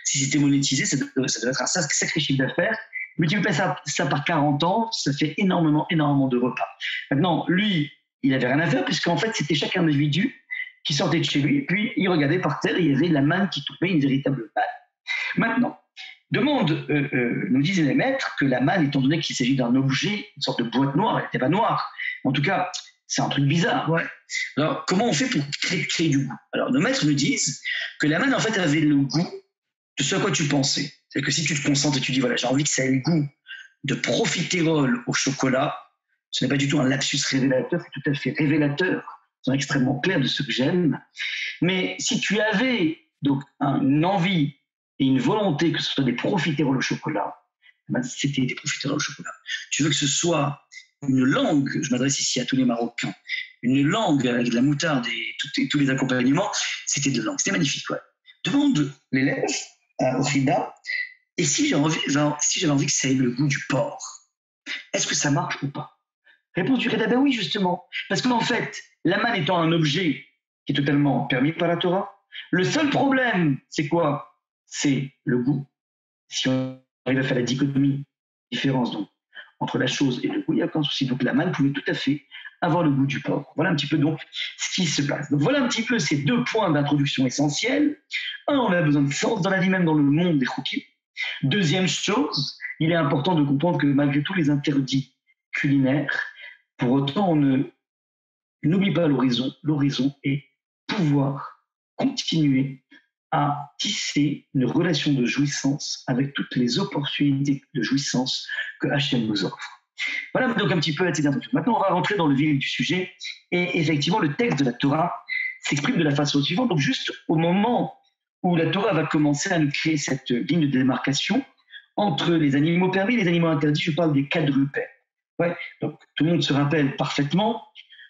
si c'était monétisé, ça devait être un sacré chiffre d'affaires. Multiplier ça par 40 ans, ça fait énormément de repas. Maintenant, lui, il n'avait rien à faire, puisqu'en fait, c'était chaque individu qui sortait de chez lui, puis il regardait par terre, et il y avait la manne qui tombait, une véritable manne. Maintenant, nous disent les maîtres que la manne, étant donné qu'il s'agit d'un objet, une sorte de boîte noire, elle n'était pas noire. En tout cas, c'est un truc bizarre. Ouais. Alors, comment on fait pour créer du goût? Alors, nos maîtres nous disent que la manne, en fait, avait le goût de ce à quoi tu pensais. C'est que si tu te concentres et tu dis, voilà, j'ai envie que ça ait le goût de profiterole au chocolat, ce n'est pas du tout un lapsus révélateur, c'est tout à fait révélateur, c'est extrêmement clair de ce que j'aime. Mais si tu avais donc une envie et une volonté que ce soit des profiteroles au chocolat, ben c'était des profiteroles au chocolat. Tu veux que ce soit une langue, je m'adresse ici à tous les Marocains, une langue avec de la moutarde et tous les accompagnements, c'était de langue. C'était magnifique, ouais. Demande l'élève au Chida, et si j'avais envie que ça ait le goût du porc, est-ce que ça marche ou pas? Réponse du Chida, ben oui, justement. Parce qu'en fait, la manne étant un objet qui est totalement permis par la Torah, le seul problème, c'est quoi? C'est le goût. Si on arrive à faire la dichotomie, différence donc, entre la chose et le goût, il n'y a aucun souci. Donc la manne pouvait tout à fait avoir le goût du porc. Voilà un petit peu donc ce qui se passe. Donc voilà un petit peu ces 2 points d'introduction essentiels. Un, on a besoin de sens dans la vie même dans le monde des choukim. Deuxième chose, il est important de comprendre que malgré tous les interdits culinaires, pour autant on n'oublie pas l'horizon. L'horizon est pouvoir continuer à tisser une relation de jouissance avec toutes les opportunités de jouissance que Hachem nous offre. Voilà donc un petit peu la petite introduction. Maintenant, on va rentrer dans le vif du sujet. Et effectivement, le texte de la Torah s'exprime de la façon suivante. Donc, juste au moment où la Torah va commencer à nous créer cette ligne de démarcation entre les animaux permis et les animaux interdits, je parle des quadrupèdes. Ouais, donc, tout le monde se rappelle parfaitement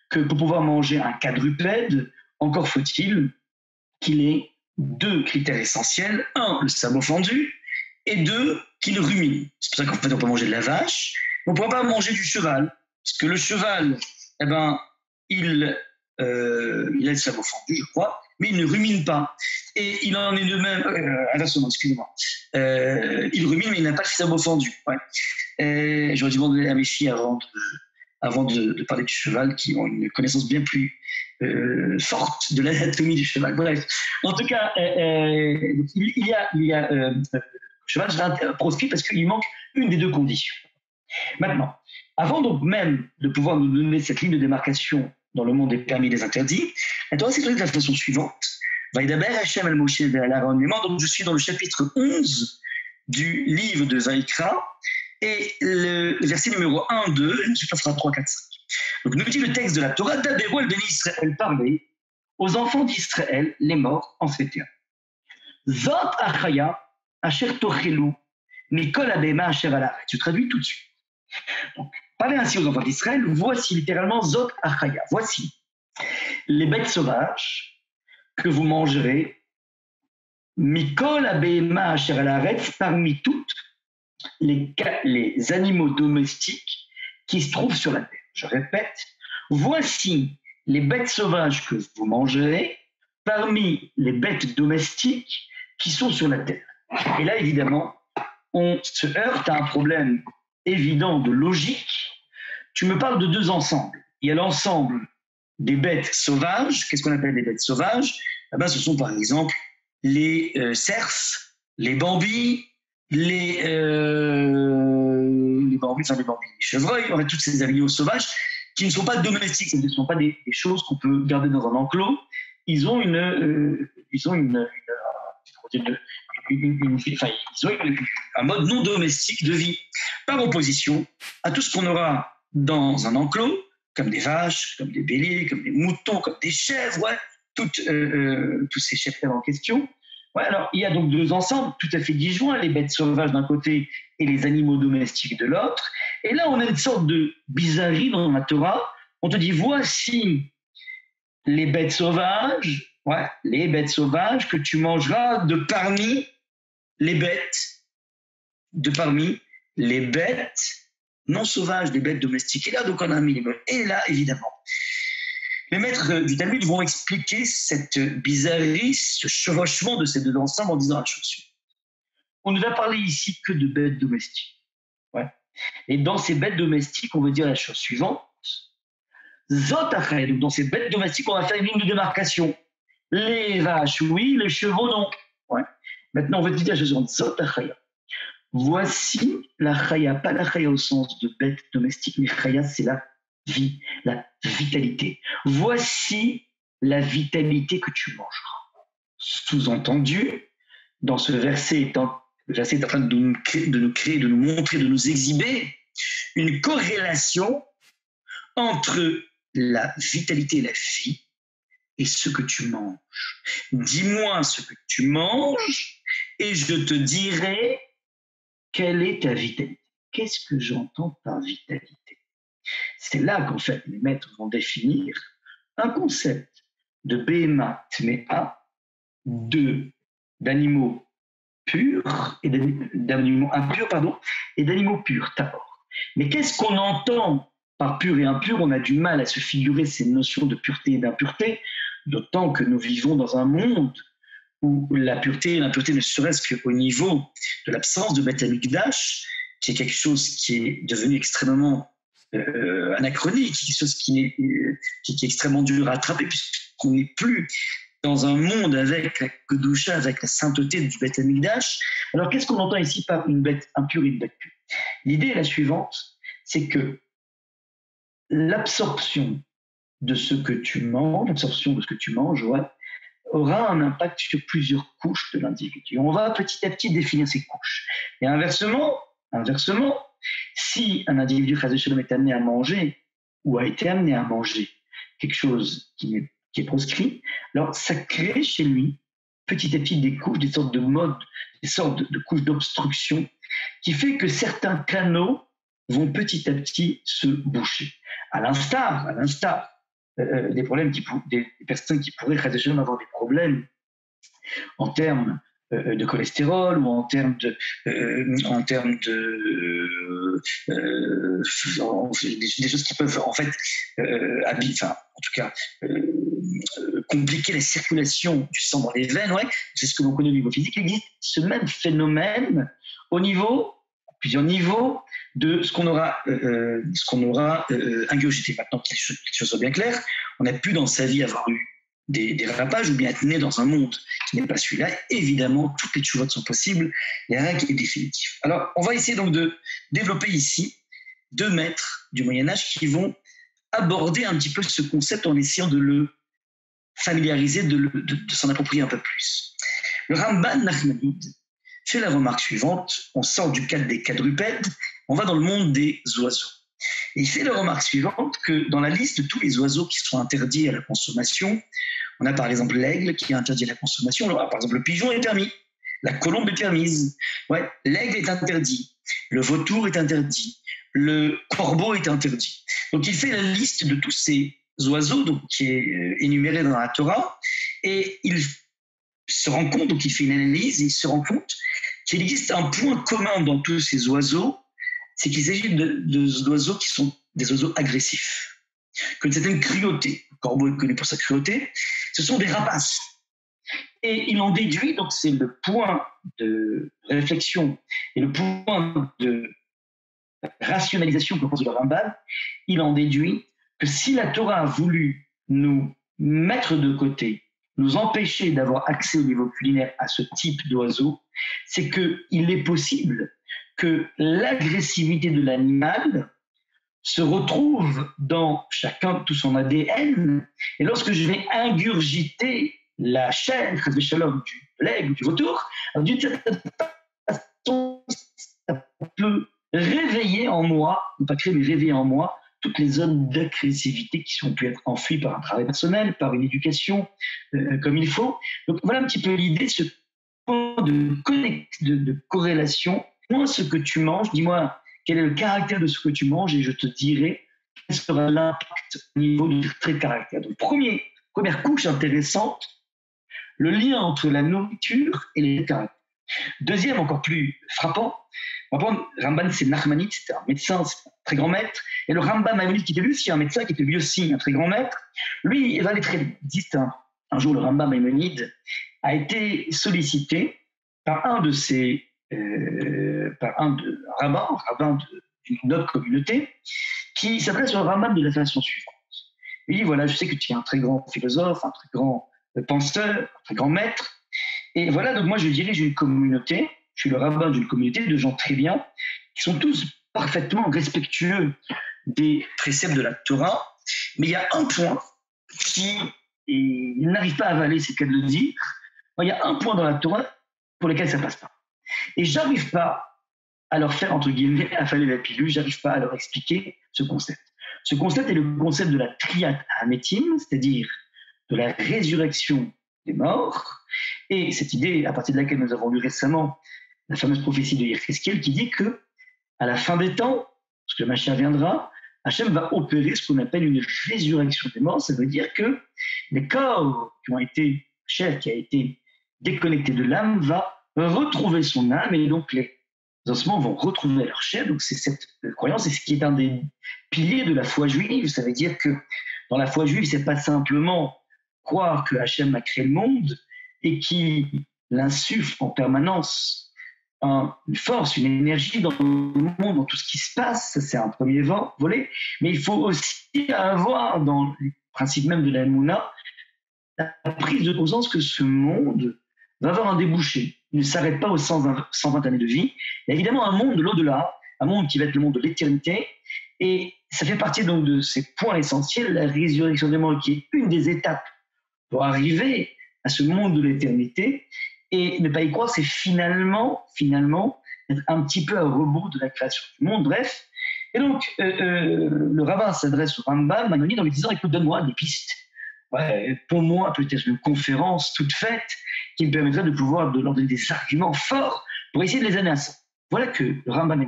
que pour pouvoir manger un quadrupède, encore faut-il qu'il ait 2 critères essentiels. 1, le sabot fendu, et 2, qu'il rumine. C'est pour ça qu'en fait, on peut manger de la vache, mais on ne pourra pas manger du cheval. Parce que le cheval, eh ben, il a le sabot fendu, je crois, mais il ne rumine pas. Et il en est de même, inversement, excusez-moi. Il rumine, mais il n'a pas le cerveau fendu. Ouais. J'aurais dû demander à mes filles avant de parler du cheval, qui ont une connaissance bien plus forte de l'anatomie du cheval. Bref. En tout cas, il y a le cheval proscrit parce qu'il manque une des deux conditions. Maintenant, avant donc même de pouvoir nous donner cette ligne de démarcation dans le monde des permis et des interdits, la Torah s'exprime de la façon suivante. Vaidaber Hashem el Moshe ve'al Aaron. Donc je suis dans le chapitre 11 du livre de Vaïkra, et le verset numéro 1, 2, et ensuite on fera 3, 4, 5. Donc nous dit le texte de la Torah, Daberu el Beni Israël, parler aux enfants d'Israël, les morts, en ces termes. Zot achaya asher tochelu mikol abema asher ala. Je traduis tout de suite. Donc, parlez ainsi aux enfants d'Israël, voici littéralement Zot achaya, voici les bêtes sauvages que vous mangerez, mikol abema asher ala, parmi toutes les animaux domestiques qui se trouvent sur la terre. Je répète, voici les bêtes sauvages que vous mangerez parmi les bêtes domestiques qui sont sur la terre. Et là, évidemment, on se heurte à un problème évident de logique. Tu me parles de deux ensembles. Il y a l'ensemble des bêtes sauvages. Qu'est-ce qu'on appelle les bêtes sauvages? Eh ben, ce sont par exemple les cerfs, les bambis, les chevreuils, on a tous ces animaux sauvages qui ne sont pas domestiques, ce ne sont pas des choses qu'on peut garder dans un enclos. Ils ont un mode non domestique de vie, par opposition à tout ce qu'on aura dans un enclos, comme des vaches, comme des béliers, comme des moutons, comme des chèvres, ouais, tous ces cheptels en question. Ouais, alors, il y a donc deux ensembles tout à fait disjoints, les bêtes sauvages d'un côté et les animaux domestiques de l'autre. Et là, on a une sorte de bizarrerie dans la Torah. On te dit, voici les bêtes sauvages, les bêtes sauvages que tu mangeras de parmi les bêtes non sauvages, des bêtes domestiques. Et là, donc, on a un minimum. Et là, évidemment, les maîtres du Talmud vont expliquer cette bizarrerie, ce chevauchement de ces deux ensembles en disant la chose suivante. On ne va parler ici que de bêtes domestiques. Ouais. Et dans ces bêtes domestiques, on veut dire la chose suivante. Zot achaya, donc dans ces bêtes domestiques, on va faire une ligne de démarcation. Les vaches, oui, les chevaux, non. Ouais. Maintenant, on veut dire la chose suivante. Zot achaya. Voici la chaya, pas la chaya au sens de bête domestique, mais chaya, c'est la vie, la vitalité. Voici la vitalité que tu mangeras. Sous-entendu, dans ce verset, le verset est en train de nous créer, de nous montrer, de nous exhiber une corrélation entre la vitalité et la vie et ce que tu manges. Dis-moi ce que tu manges et je te dirai quelle est ta vitalité. Qu'est-ce que j'entends par vitalité? C'est là qu'en fait les maîtres vont définir un concept de Behema Tmea, d'animaux purs et d'animaux impurs, et d'animaux purs, Tabor. Mais qu'est-ce qu'on entend par pur et impur? On a du mal à se figurer ces notions de pureté et d'impureté, d'autant que nous vivons dans un monde où la pureté et l'impureté ne serait-ce qu'au niveau de l'absence de Beth Amikdash, qui est quelque chose qui est devenu extrêmement anachronique, quelque chose qui est extrêmement dur à attraper, puisqu'on n'est plus dans un monde avec la Kedusha, avec la sainteté du Beth Amikdash. Alors qu'est-ce qu'on entend ici par une bête impure et une bête pure? L'idée est la suivante, c'est que l'absorption de ce que tu manges, aura un impact sur plusieurs couches de l'individu. On va petit à petit définir ces couches. Et inversement, si un individu est amené à manger ou a été amené à manger quelque chose qui est proscrit, alors ça crée chez lui petit à petit des couches, des sortes de modes, des sortes de couches d'obstruction qui fait que certains canaux vont petit à petit se boucher. À l'instar des problèmes des personnes qui pourraient avoir des problèmes en termes de cholestérol ou en termes des choses qui peuvent en fait compliquer la circulation du sang dans les veines, ouais, c'est ce que l'on connaît au niveau physique. Il existe ce même phénomène au niveau, plusieurs niveaux, de ce qu'on aura, ingurgité. Maintenant que les choses soient bien claires, on n'a plus dans sa vie avoir eu des dérapages ou bien être né dans un monde qui n'est pas celui-là. Évidemment, toutes les choses sont possibles, il n'y a rien qui est définitif. Alors, on va essayer donc de développer ici 2 maîtres du Moyen-Âge qui vont aborder un petit peu ce concept en essayant de le familiariser, de s'en approprier un peu plus. Le Ramban Nachmanide fait la remarque suivante, on sort du cadre des quadrupèdes, on va dans le monde des oiseaux. Et il fait la remarque suivante que dans la liste de tous les oiseaux qui sont interdits à la consommation, on a par exemple l'aigle qui est interdit à la consommation, par exemple le pigeon est permis, la colombe est permise, ouais, l'aigle est interdit, le vautour est interdit, le corbeau est interdit. Donc il fait la liste de tous ces oiseaux donc, qui est énumérée dans la Torah et il se rend compte, donc il fait une analyse et il se rend compte qu'il existe un point commun dans tous ces oiseaux, c'est qu'il s'agit d'oiseaux qui sont des oiseaux agressifs, qui ont une certaine cruauté. Le corbeau est connu pour sa cruauté. Ce sont des rapaces. Et il en déduit, donc c'est le point de réflexion et le point de rationalisation que propose le Rambam, il en déduit que si la Torah a voulu nous mettre de côté, nous empêcher d'avoir accès au niveau culinaire à ce type d'oiseau, c'est qu'il est possible que l'agressivité de l'animal se retrouve dans chacun de tout son ADN. Et lorsque je vais ingurgiter la chair de l'aigle ou du vautour, d'une certaine façon, ça peut réveiller en moi, non pas créer, mais réveiller en moi, toutes les zones d'agressivité qui ont pu être enfouies par un travail personnel, par une éducation comme il faut. Donc voilà un petit peu l'idée, ce point de corrélation. Dis-moi ce que tu manges, dis-moi quel est le caractère de ce que tu manges et je te dirai quel sera l'impact au niveau du trait de caractère. Donc première couche intéressante, le lien entre la nourriture et les caractères. Deuxième, encore plus frappant, Ramban, c'est Nachmanide, c'était un médecin, c'est un très grand maître. Et le Rambam Maïmonide, qui était lui aussi un médecin, qui était lui aussi un très grand maître, lui, il va aller très distinct. Un jour, le Rambam Maïmonide a été sollicité par un rabbin d'une autre communauté, qui s'adresse au Rambam de la façon suivante. Il dit, voilà, je sais que tu es un très grand philosophe, un très grand penseur, un très grand maître, et voilà, donc moi je dirige une communauté, je suis le rabbin d'une communauté de gens très bien, qui sont tous parfaitement respectueux des préceptes de la Torah, mais il y a un point qui n'arrive pas à avaler, c'est le cas de le dire, il y a un point dans la Torah pour lequel ça ne passe pas. Et j'arrive pas à leur faire, entre guillemets, avaler la pilule, j'arrive pas à leur expliquer ce concept. Ce concept est le concept de la triat hametim, c'est-à-dire de la résurrection des morts, et cette idée à partir de laquelle nous avons lu récemment la fameuse prophétie de Yecheskel qui dit que à la fin des temps, lorsque le Mashiach viendra, Hachem va opérer ce qu'on appelle une résurrection des morts. Ça veut dire que les corps qui ont été, chair qui a été déconnectée de l'âme va retrouver son âme et donc les ossements vont retrouver leur chair. Donc c'est cette croyance, c'est ce qui est un des piliers de la foi juive. Ça veut dire que dans la foi juive, c'est pas simplement croire que Hachem a créé le monde et qu'il insuffle en permanence une force, une énergie dans le monde, dans tout ce qui se passe, ça c'est un premier volet, mais il faut aussi avoir dans le principe même de la Mouna la prise de conscience que ce monde va avoir un débouché. Il ne s'arrête pas aux 120 années de vie. Il y a évidemment un monde de l'au-delà, un monde qui va être le monde de l'éternité, et ça fait partie donc de ces points essentiels, la résurrection des morts qui est une des étapes pour arriver à ce monde de l'éternité. Et ne pas y croire, c'est finalement être un petit peu à rebours de la création du monde. Bref. Et donc, le rabbin s'adresse au Rambam Maïmonide en lui disant, écoute, donne-moi des pistes. Ouais, pour moi, peut-être une conférence toute faite qui me permettrait de pouvoir leur donner des arguments forts pour essayer de les amener à ça. Voilà que le Rambam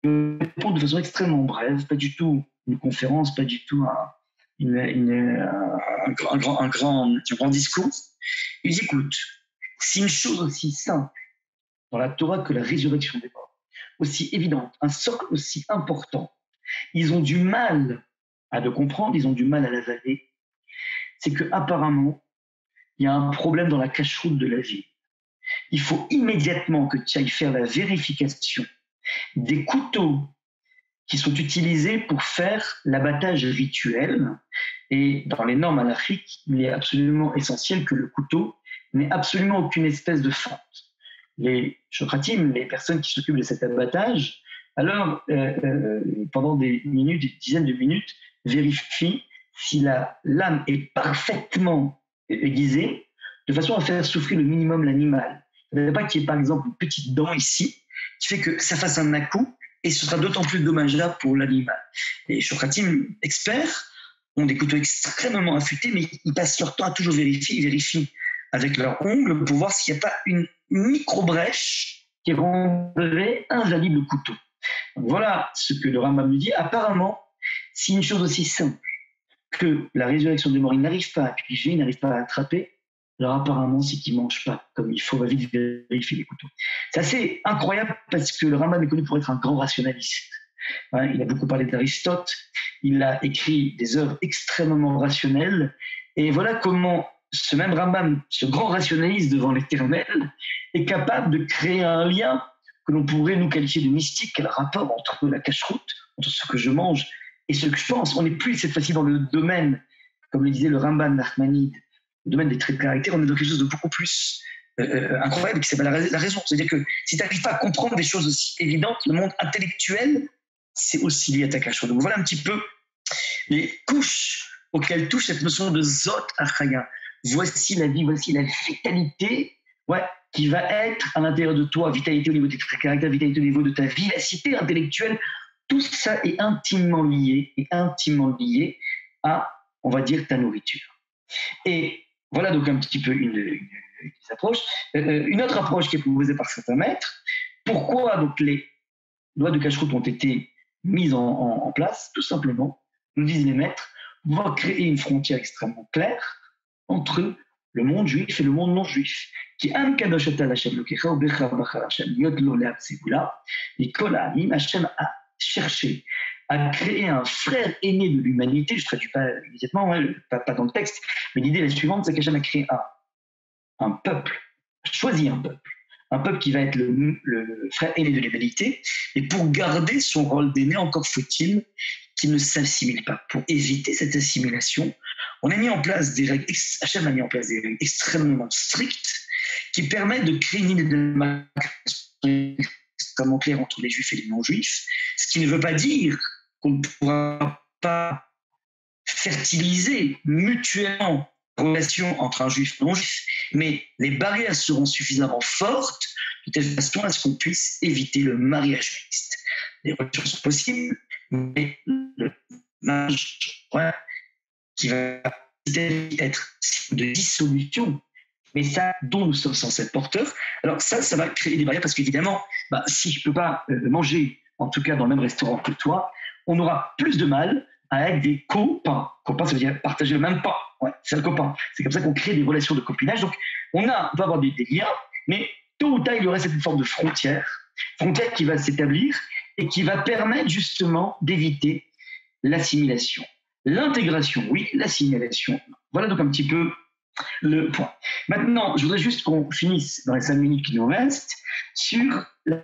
Maïmonide répond de façon extrêmement brève, pas du tout une conférence, pas du tout un grand discours. Il dit, écoute, si une chose aussi simple dans la Torah que la résurrection des morts, aussi évidente, un socle aussi important, ils ont du mal à le comprendre, ils ont du mal à l'avaler, c'est qu'apparemment, il y a un problème dans la cache-route de la vie. Il faut immédiatement que tu ailles faire la vérification des couteaux qui sont utilisés pour faire l'abattage rituel. Et dans les normes halachiques, il est absolument essentiel que le couteau n'ait absolument aucune espèce de fente. Les shochatim, les personnes qui s'occupent de cet abattage, alors pendant des minutes, des dizaines de minutes, vérifient si la lame est parfaitement aiguisée, de façon à faire souffrir le minimum l'animal. Il ne faudrait pas qu'il y ait par exemple une petite dent ici, qui fait que ça fasse un à-coup, et ce sera d'autant plus dommageable pour l'animal. Les shochatim experts ont des couteaux extrêmement affûtés, mais ils passent leur temps à toujours vérifier, ils vérifient avec leurs ongles pour voir s'il n'y a pas une micro-brèche qui rendrait invalide le couteau. Donc voilà ce que le Rambam nous dit. Apparemment, si une chose aussi simple que la résurrection des morts, il n'arrive pas à piger, il n'arrive pas à attraper, alors apparemment, c'est qu'il ne mange pas comme il faut, va vite vérifier les couteaux. C'est assez incroyable parce que le Rambam est connu pour être un grand rationaliste. Hein, il a beaucoup parlé d'Aristote, il a écrit des œuvres extrêmement rationnelles, et voilà comment ce même Rambam, ce grand rationaliste devant l'éternel, est capable de créer un lien que l'on pourrait nous qualifier de mystique. Quel rapport entre la cache-route, entre ce que je mange et ce que je pense. On n'est plus cette fois-ci dans le domaine, comme le disait le Rambam Nachmanide, le domaine des traits de caractère, on est dans quelque chose de beaucoup plus incroyable qui s'appelle la raison. C'est-à-dire que si tu n'arrives pas à comprendre des choses aussi évidentes, le monde intellectuel, c'est aussi lié à ta cache-route. Donc voilà un petit peu les couches auxquelles touche cette notion de Zot Achaya. Voici la vie, voici la vitalité, qui va être à l'intérieur de toi, vitalité au niveau de tes caractères, vitalité au niveau de ta vivacité intellectuelle. Tout ça est intimement lié à, on va dire, ta nourriture. Et voilà donc un petit peu une approche. Une autre approche qui est proposée par certains maîtres. Pourquoi donc les lois de cache-route ont été mises en place? Tout simplement, nous disent les maîtres, on va créer une frontière extrêmement claire entre le monde juif et le monde non juif. Qui Hashem a cherché à créer un frère aîné de l'humanité. Je ne traduis pas immédiatement, pas dans le texte, mais l'idée est la suivante, c'est qu'Hachem a créé un peuple, choisi un peuple qui va être le frère aîné de l'humanité, et pour garder son rôle d'aîné, encore faut-il qu'il ne s'assimile pas. Pour éviter cette assimilation, on a mis en place des règles, Hachem a mis en place des règles extrêmement strictes qui permettent de créer une idée de extrêmement claire entre les juifs et les non-juifs, ce qui ne veut pas dire qu'on ne pourra pas fertiliser mutuellement relation entre un juif et un non-juif, mais les barrières seront suffisamment fortes de telle façon à ce qu'on puisse éviter le mariage mixte. Les relations sont possibles, mais le mariage qui va être de dissolution, mais ça dont nous sommes censés être porteurs, alors ça va créer des barrières parce qu'évidemment, si je ne peux pas manger, en tout cas dans le même restaurant que toi, on aura plus de mal à être des copains. Copains, ça veut dire partager le même pain. C'est le copain. C'est comme ça qu'on crée des relations de copinage. Donc, on va avoir des liens, mais tôt ou tard, il y aurait cette forme de frontière qui va s'établir et qui va permettre justement d'éviter l'assimilation. L'intégration, oui, l'assimilation, non. Voilà donc un petit peu le point. Maintenant, je voudrais juste qu'on finisse dans les 5 minutes qui nous restent sur la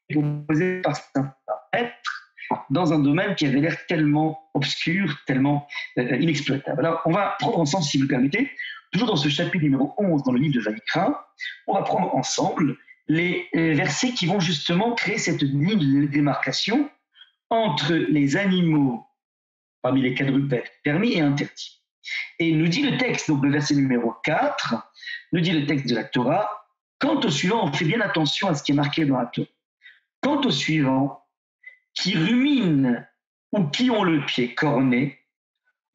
proposée par certains maîtres dans un domaine qui avait l'air tellement obscur, tellement inexploitable. Alors, on va prendre ensemble, si vous le permettez, toujours dans ce chapitre numéro 11 dans le livre de Vaïkra, on va prendre ensemble les versets qui vont justement créer cette ligne de démarcation entre les animaux parmi les quadrupèdes permis et interdits. Et nous dit le texte, donc le verset numéro 4, nous dit le texte de la Torah, quant au suivant, on fait bien attention à ce qui est marqué dans la Torah. Quant au suivant, qui ruminent ou qui ont le pied corné,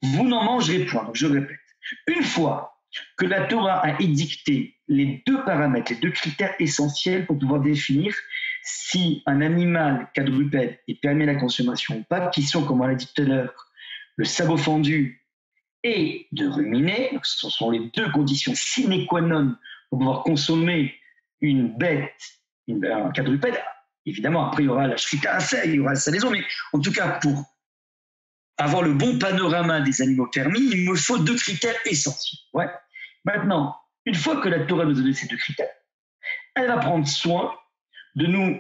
vous n'en mangerez point. Donc je répète, une fois que la Torah a édicté les 2 paramètres, les 2 critères essentiels pour pouvoir définir si un animal quadrupède est permis à la consommation ou pas, qui sont, comme on l'a dit tout à l'heure, le sabot fendu et de ruminer, donc ce sont les 2 conditions sine qua non pour pouvoir consommer une bête, un quadrupède. Évidemment, après, il y aura la shrita à faire, il y aura la salaison, mais en tout cas, pour avoir le bon panorama des animaux permis, il me faut 2 critères essentiels. Ouais. Maintenant, une fois que la Torah nous a donné ces 2 critères, elle va prendre soin de nous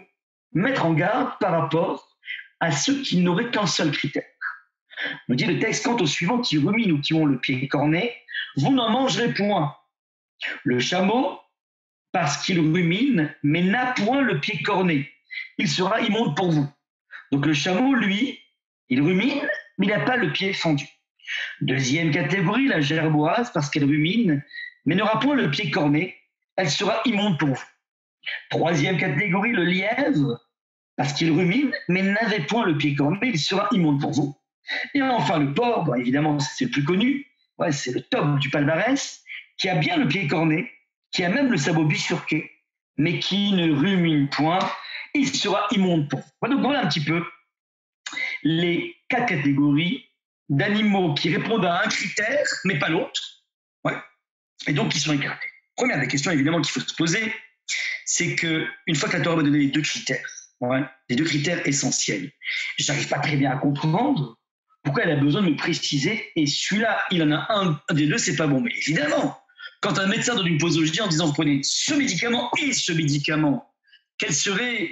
mettre en garde par rapport à ceux qui n'auraient qu'un seul critère. Nous dit le texte, quant aux suivants qui ruminent ou qui ont le pied corné, vous n'en mangerez point. Le chameau, parce qu'il rumine, mais n'a point le pied corné. Il sera immonde pour vous. Donc le chameau, lui, il rumine, mais il n'a pas le pied fendu. Deuxième catégorie, la gerboise, parce qu'elle rumine, mais n'aura point le pied corné. Elle sera immonde pour vous. Troisième catégorie, le lièvre, parce qu'il rumine, mais n'avait point le pied corné, il sera immonde pour vous. Et enfin, le porc, bon, évidemment, c'est le plus connu, ouais, c'est le top du palmarès, qui a bien le pied corné, qui a même le sabot bifurqué, mais qui ne rumine point, il sera immonde pour vous. Donc voilà un petit peu les 4 catégories d'animaux qui répondent à un critère, mais pas l'autre, ouais, et donc qui sont écartés. Première des questions, évidemment, qu'il faut se poser, c'est qu'une fois que la Torah m'a donné les 2 critères, ouais, les 2 critères essentiels, je n'arrive pas très bien à comprendre pourquoi elle a besoin de me préciser, et celui-là, il en a un des 2, c'est pas bon. Mais évidemment, quand un médecin donne une posologie en disant vous prenez ce médicament et ce médicament, quelle serait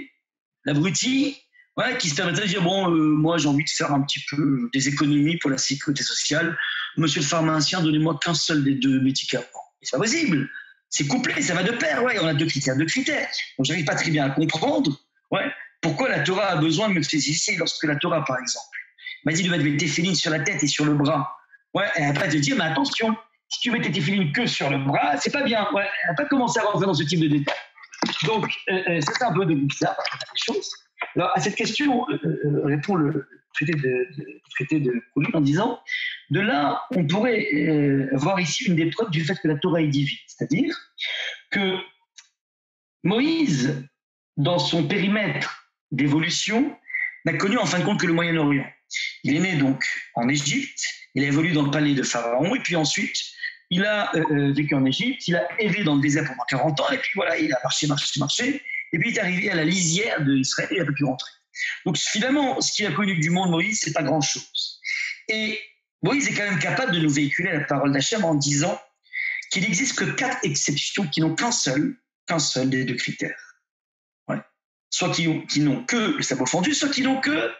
l'abruti, ouais, qui se permettrait de dire bon, moi j'ai envie de faire un petit peu des économies pour la sécurité sociale, monsieur le pharmacien, donnez-moi qu'un seul des 2 médicaments. C'est pas possible. C'est couplé, ça va de pair, ouais, on a 2 critères, 2 critères. Donc j'arrive pas très bien à comprendre, ouais, pourquoi la Torah a besoin de me spécifier lorsque la Torah, par exemple, m'a dit de mettre des téphilines sur la tête et sur le bras. Ouais, elle n'a pas de dire, mais attention, si tu mets tes téphilines que sur le bras, c'est pas bien. Ouais, elle n'a pas commencé à rentrer dans ce type de détails. Donc, c'est un peu de bizarre, la chose. Alors, à cette question, répond le traité de Pauline en disant, de là, on pourrait voir ici une des preuves du fait que la Torah est divine. C'est-à-dire que Moïse, dans son périmètre d'évolution, n'a connu en fin de compte que le Moyen-Orient. Il est né donc en Égypte, il a évolué dans le palais de Pharaon, et puis ensuite, il a vécu en Égypte, il a erré dans le désert pendant 40 ans, et puis voilà, il a marché, et puis il est arrivé à la lisière d'Israël, et il n'a pas pu rentrer. Donc finalement, ce qu'il a connu du monde Moïse, c'est pas grand-chose. Et Moïse est quand même capable de nous véhiculer la parole d'Hachem en disant qu'il n'existe que 4 exceptions qui n'ont qu'un seul des 2 critères. Ouais. Soit qui n'ont que le sabot fendu, soit qui n'ont que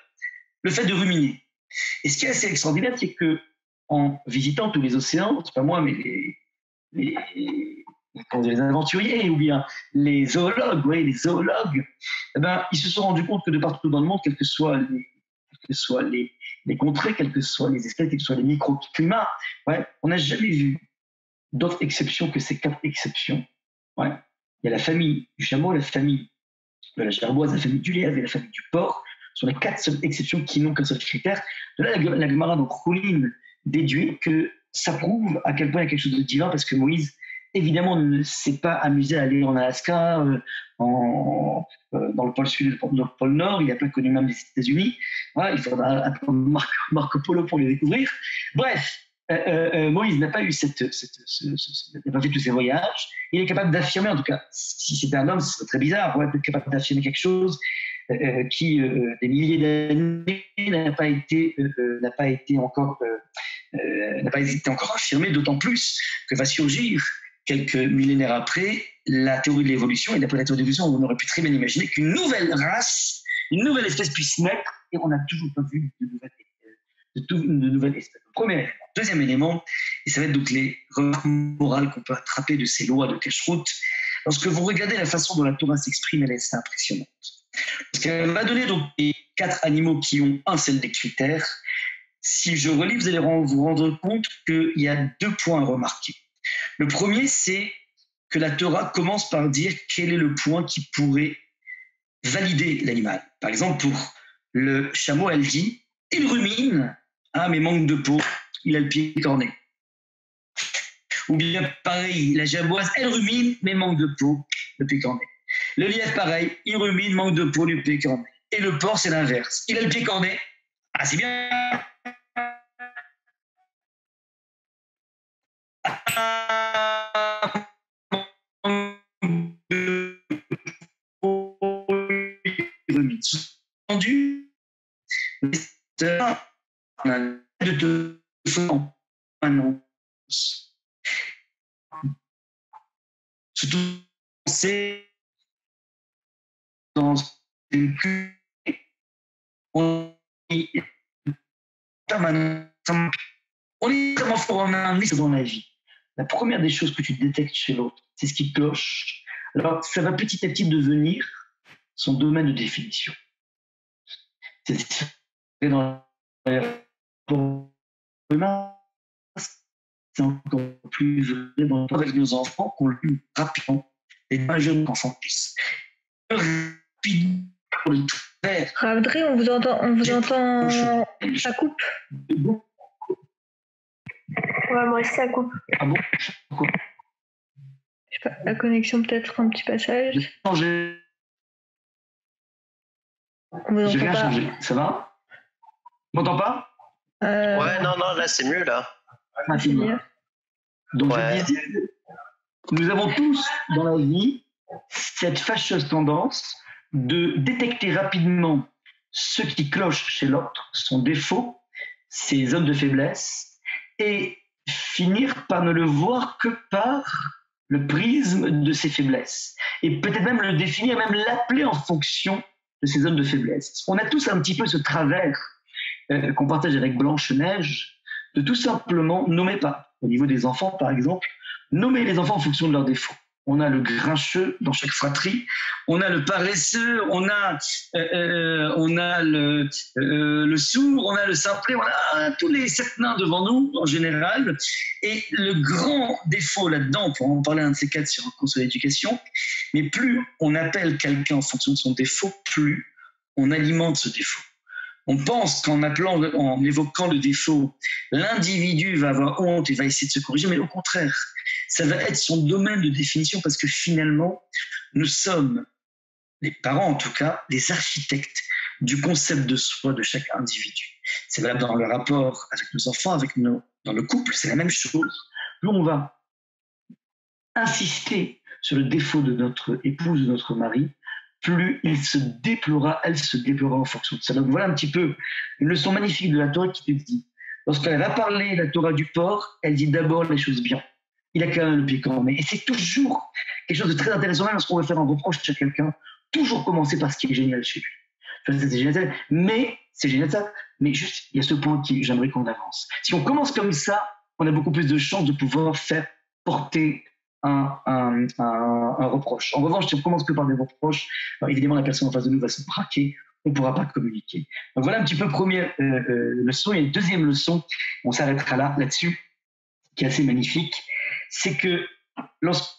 le fait de ruminer. Et ce qui est assez extraordinaire, c'est que en visitant tous les océans, c'est pas moi, mais les aventuriers ou bien les zoologues, eh ben, ils se sont rendus compte que de partout dans le monde, quelles que soient les contrées, quelles que soient les espèces, quels que soient les microclimats, ouais, on n'a jamais vu d'autres exceptions que ces 4 exceptions. Ouais. Il y a la famille du chameau, la famille de la gerboise, la famille du lièvre et la famille du porc, sont les 4 seules exceptions qui n'ont qu'un seul critère. De là, la Gemara, donc Choulin, déduit que ça prouve à quel point il y a quelque chose de divin, parce que Moïse, évidemment, ne s'est pas amusé à aller en Alaska, dans le pôle sud, dans le pôle nord, il n'a pas connu même les États-Unis. Voilà, il faudra attendre Marco Polo pour les découvrir. Bref, Moïse n'a pas eu n'a pas fait tous ces voyages. Il est capable d'affirmer, en tout cas, si c'était un homme, ce serait très bizarre, ouais, être capable d'affirmer quelque chose qui, des milliers d'années, n'a pas été encore affirmé, d'autant plus que va surgir quelques millénaires après la théorie de l'évolution. Et d'après la théorie de l'évolution, on aurait pu très bien imaginer qu'une nouvelle race, une nouvelle espèce puisse naître, et on n'a toujours pas vu de nouvelle espèce. Premier élément. Deuxième élément, et ça va être donc les remarques morales qu'on peut attraper de ces lois de Kashrut. Lorsque vous regardez la façon dont la Torah s'exprime, elle est assez impressionnante. Parce qu'elle va donner donc les 4 animaux qui ont un seul des critères. Si je relis, vous allez vous rendre compte qu'il y a 2 points à remarquer. Le premier, c'est que la Torah commence par dire quel est le point qui pourrait valider l'animal. Par exemple, pour le chameau, elle dit « il rumine, mais manque de peau, il a le pied corné ». Ou bien pareil, la gerboise, elle rumine, mais manque de peau, le pied corné. Le lièvre, pareil, il rumine, manque de peau, le pied corné. Et le porc, c'est l'inverse. Il a le pied corné. Ah, c'est bien. de te faire annonce. Surtout, c'est dans une on est vraiment fort en un dans la vie. La première des choses que tu détectes chez l'autre, c'est ce qui cloche. Alors, ça va petit à petit devenir son domaine de définition. C'est dans humain, c'est encore plus vrai avec nos enfants qu'on le rapidement et pas jeunes enfants puissent. Rapidement pour le faire. Ravdré, on vous entend, ça coupe. Ouais, moi aussi ça coupe. Ah bon? Je sais pas, la connexion peut-être un petit passage. J'ai changé. On vous J'ai entend rien pas. changé. Ça va? Tu m'entends pas? Ouais, non, là c'est mieux là. C'est mieux. Donc, Ouais. je disais, nous avons tous dans la vie cette fâcheuse tendance de détecter rapidement ce qui cloche chez l'autre, son défaut, ses zones de faiblesse, et finir par ne le voir que par le prisme de ses faiblesses. Et peut-être même le définir, même l'appeler en fonction de ses zones de faiblesse. On a tous un petit peu ce travers qu'on partage avec Blanche-Neige, de tout simplement nommer pas. Au niveau des enfants, par exemple, nommer les enfants en fonction de leurs défauts. On a le grincheux dans chaque fratrie, on a le paresseux, on a le sourd, on a le simplet, on a tous les 7 nains devant nous en général. Et le grand défaut là-dedans, pour en parler un de ces 4 sur un cours sur l'éducation, mais plus on appelle quelqu'un en fonction de son défaut, plus on alimente ce défaut. On pense qu'en évoquant le défaut, l'individu va avoir honte et va essayer de se corriger, mais au contraire, ça va être son domaine de définition parce que finalement, nous sommes, les parents en tout cas, les architectes du concept de soi de chaque individu. C'est valable dans le rapport avec nos enfants, dans le couple, c'est la même chose. Plus on va insister sur le défaut de notre épouse, de notre mari, plus elle se déploiera en fonction de ça. Donc voilà un petit peu une leçon magnifique de la Torah qui te dit, lorsqu'elle va parler la Torah du porc, elle dit d'abord les choses bien. Il a quand même le pied corné. Et c'est toujours quelque chose de très intéressant, même lorsqu'on veut faire un reproche chez quelqu'un, toujours commencer par ce qui est génial chez lui. Enfin, c'est génial, mais c'est génial ça, mais juste, il y a ce point qui j'aimerais qu'on avance. Si on commence comme ça, on a beaucoup plus de chances de pouvoir faire porter un reproche. En revanche, si on commence que par des reproches, alors évidemment, la personne en face de nous va se braquer, on ne pourra pas communiquer. Donc voilà un petit peu première leçon. Et une deuxième leçon, on s'arrêtera là-dessus, qui est assez magnifique, c'est que lorsque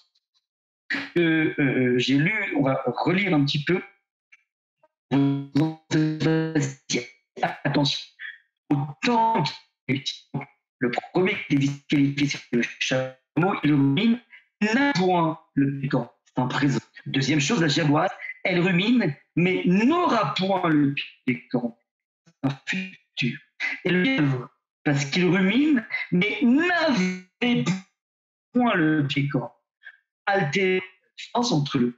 j'ai lu, on va relire un petit peu, attention, autant le premier qui est disqualifié, c'est le chameau, il rumine, n'a point le piquant, c'est un présent. Deuxième chose, la jaguar, elle rumine, mais n'aura point le piquant, c'est un futur. Et le lièvre, parce qu'il rumine, mais n'avait point le piquant. Alter entre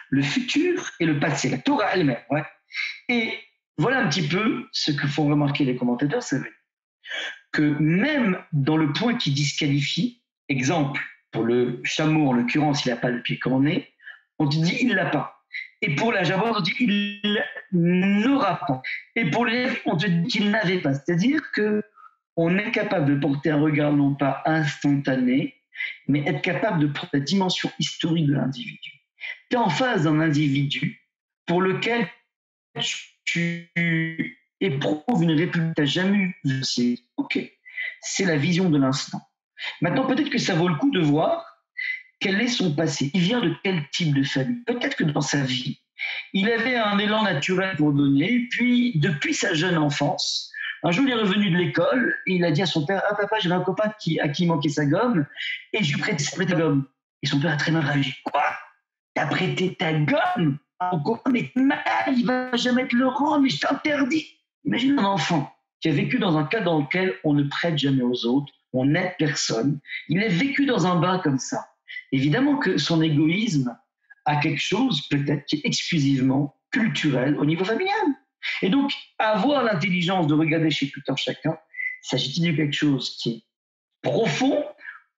le futur et le passé, la Torah elle-même. Ouais. Et voilà un petit peu ce que font remarquer les commentateurs, c'est que même dans le point qui disqualifie, exemple, pour le chameau, en l'occurrence, il n'a pas le pied corné, on te dit il ne l'a pas. Et pour la jaguar, on te dit il n'aura pas. Et pour les lèvres, on te dit qu'il n'avait pas. C'est-à-dire qu'on est capable de porter un regard non pas instantané, mais être capable de prendre la dimension historique de l'individu. Tu es en face d'un individu pour lequel tu éprouves une république, tu n'as jamais vu. C'est OK. C'est la vision de l'instant. Maintenant, peut-être que ça vaut le coup de voir quel est son passé. Il vient de quel type de famille? Peut-être que dans sa vie, il avait un élan naturel pour donner, puis depuis sa jeune enfance, un jour il est revenu de l'école et il a dit à son père « Ah papa, j'avais un copain à qui il manquait sa gomme et je lui ai prêté ta gomme. » Et son père a très mal réagi. « Quoi? T'as prêté ta gomme? Mon copain, mais malade, il va jamais te le rendre, mais je t'interdis. » Imagine un enfant qui a vécu dans un cas dans lequel on ne prête jamais aux autres, on n'aide personne. Il a vécu dans un bain comme ça. Évidemment que son égoïsme a quelque chose peut-être qui est exclusivement culturel au niveau familial. Et donc, avoir l'intelligence de regarder chez tout un chacun S'agit-il de quelque chose qui est profond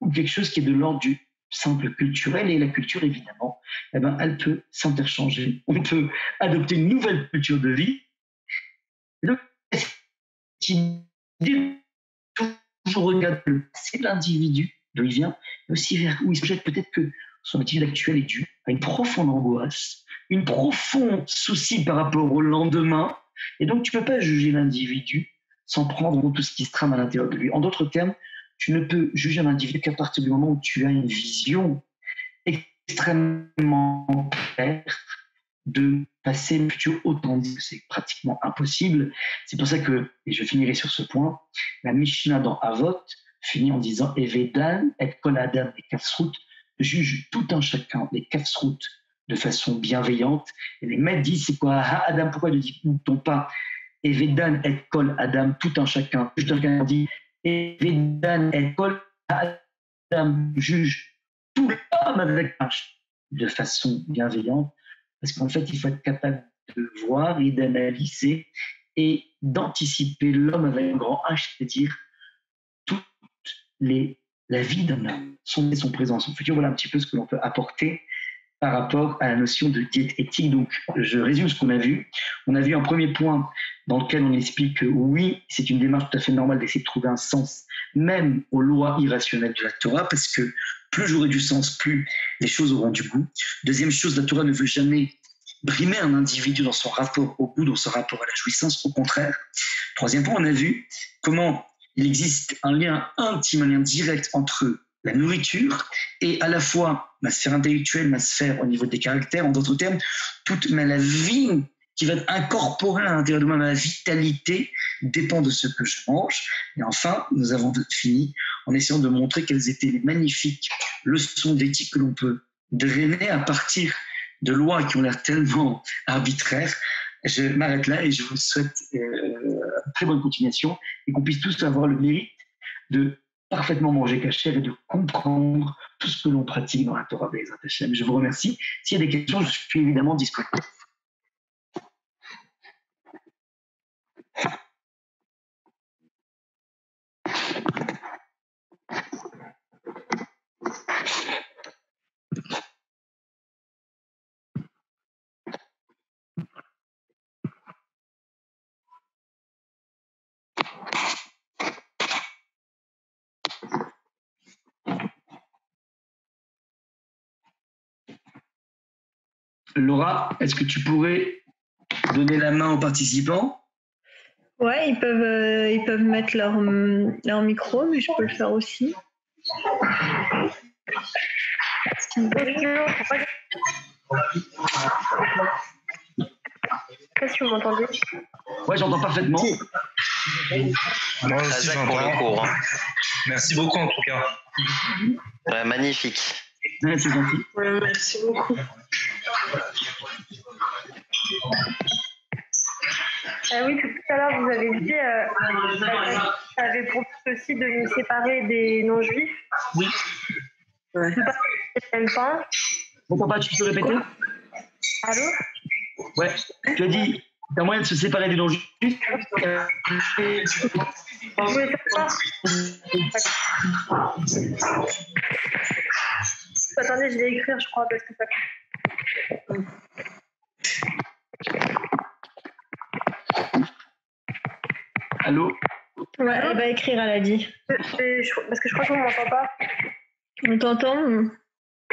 ou quelque chose qui est de l'ordre du simple culturel? Et la culture, évidemment, elle peut s'interchanger. On peut adopter une nouvelle culture de vie. Et donc, toujours regarder le passé de l'individu, d'où il vient, mais aussi vers où il se projette. Peut-être que son attitude actuelle est due à une profonde angoisse, une profonde souci par rapport au lendemain. Et donc, tu ne peux pas juger l'individu sans prendre en compte tout ce qui se trame à l'intérieur de lui. En d'autres termes, tu ne peux juger un individu qu'à partir du moment où tu as une vision extrêmement claire de passer le futur autant dit que c'est pratiquement impossible. C'est pour ça que, et je finirai sur ce point, la Mishnah dans Avot finit en disant « Evedan et kol adam et kafsrout » juge tout un chacun des kafsrout de façon bienveillante. Et les maîtres disent « C'est quoi Adam, pourquoi ne dit-on pas Evedan et kol adam, tout un chacun » Tout un chacun dit « Evedan et kol adam, juge tout l'homme avec un de façon bienveillante » parce qu'en fait, il faut être capable de voir et d'analyser et d'anticiper l'homme avec un grand H, c'est-à-dire toute la vie d'un homme, son présent, son futur. Voilà un petit peu ce que l'on peut apporter par rapport à la notion de diète éthique. Donc, je résume ce qu'on a vu. On a vu un premier point dans lequel on explique que oui, c'est une démarche tout à fait normale d'essayer de trouver un sens, même aux lois irrationnelles de la Torah, parce que plus j'aurai du sens, plus les choses auront du goût. Deuxième chose, la Torah ne veut jamais brimer un individu dans son rapport au goût, dans son rapport à la jouissance, au contraire. Troisième point, on a vu comment il existe un lien intime, un lien direct entre la nourriture et à la fois ma sphère intellectuelle, ma sphère au niveau des caractères, en d'autres termes, toute la vie qui va être incorporée à l'intérieur de moi, ma vitalité dépend de ce que je mange. Et enfin, nous avons fini en essayant de montrer quelles étaient les magnifiques leçons d'éthique que l'on peut drainer à partir de lois qui ont l'air tellement arbitraires. Je m'arrête là et je vous souhaite une très bonne continuation et qu'on puisse tous avoir le mérite de parfaitement manger kasher et de comprendre tout ce que l'on pratique dans la Torah Be'ezrat Hashem. Je vous remercie. S'il y a des questions, je suis évidemment disponible. Laura, est-ce que tu pourrais donner la main aux participants? Ouais, ils peuvent mettre leur micro, mais je peux le faire aussi. Je sais pas si vous m'entendez. Ouais, j'entends parfaitement. Moi aussi, j'entends. Merci beaucoup en tout cas. Ouais, magnifique. Ouais, c'est gentil. Ouais, merci beaucoup. Oui, tout à l'heure, vous avez dit ça avait pour but aussi de nous séparer des non-juifs. Oui. Ouais. Même pas. Bon, papa, tu peux répéter? Allô? Ouais, tu as dit, il y a moyen de se séparer des non-juifs. Oui, attendez, je vais écrire, je crois, parce que ça... Allô? Ouais, elle va écrire, elle a dit. Parce que je crois qu'on ne m'entend pas. On t'entend?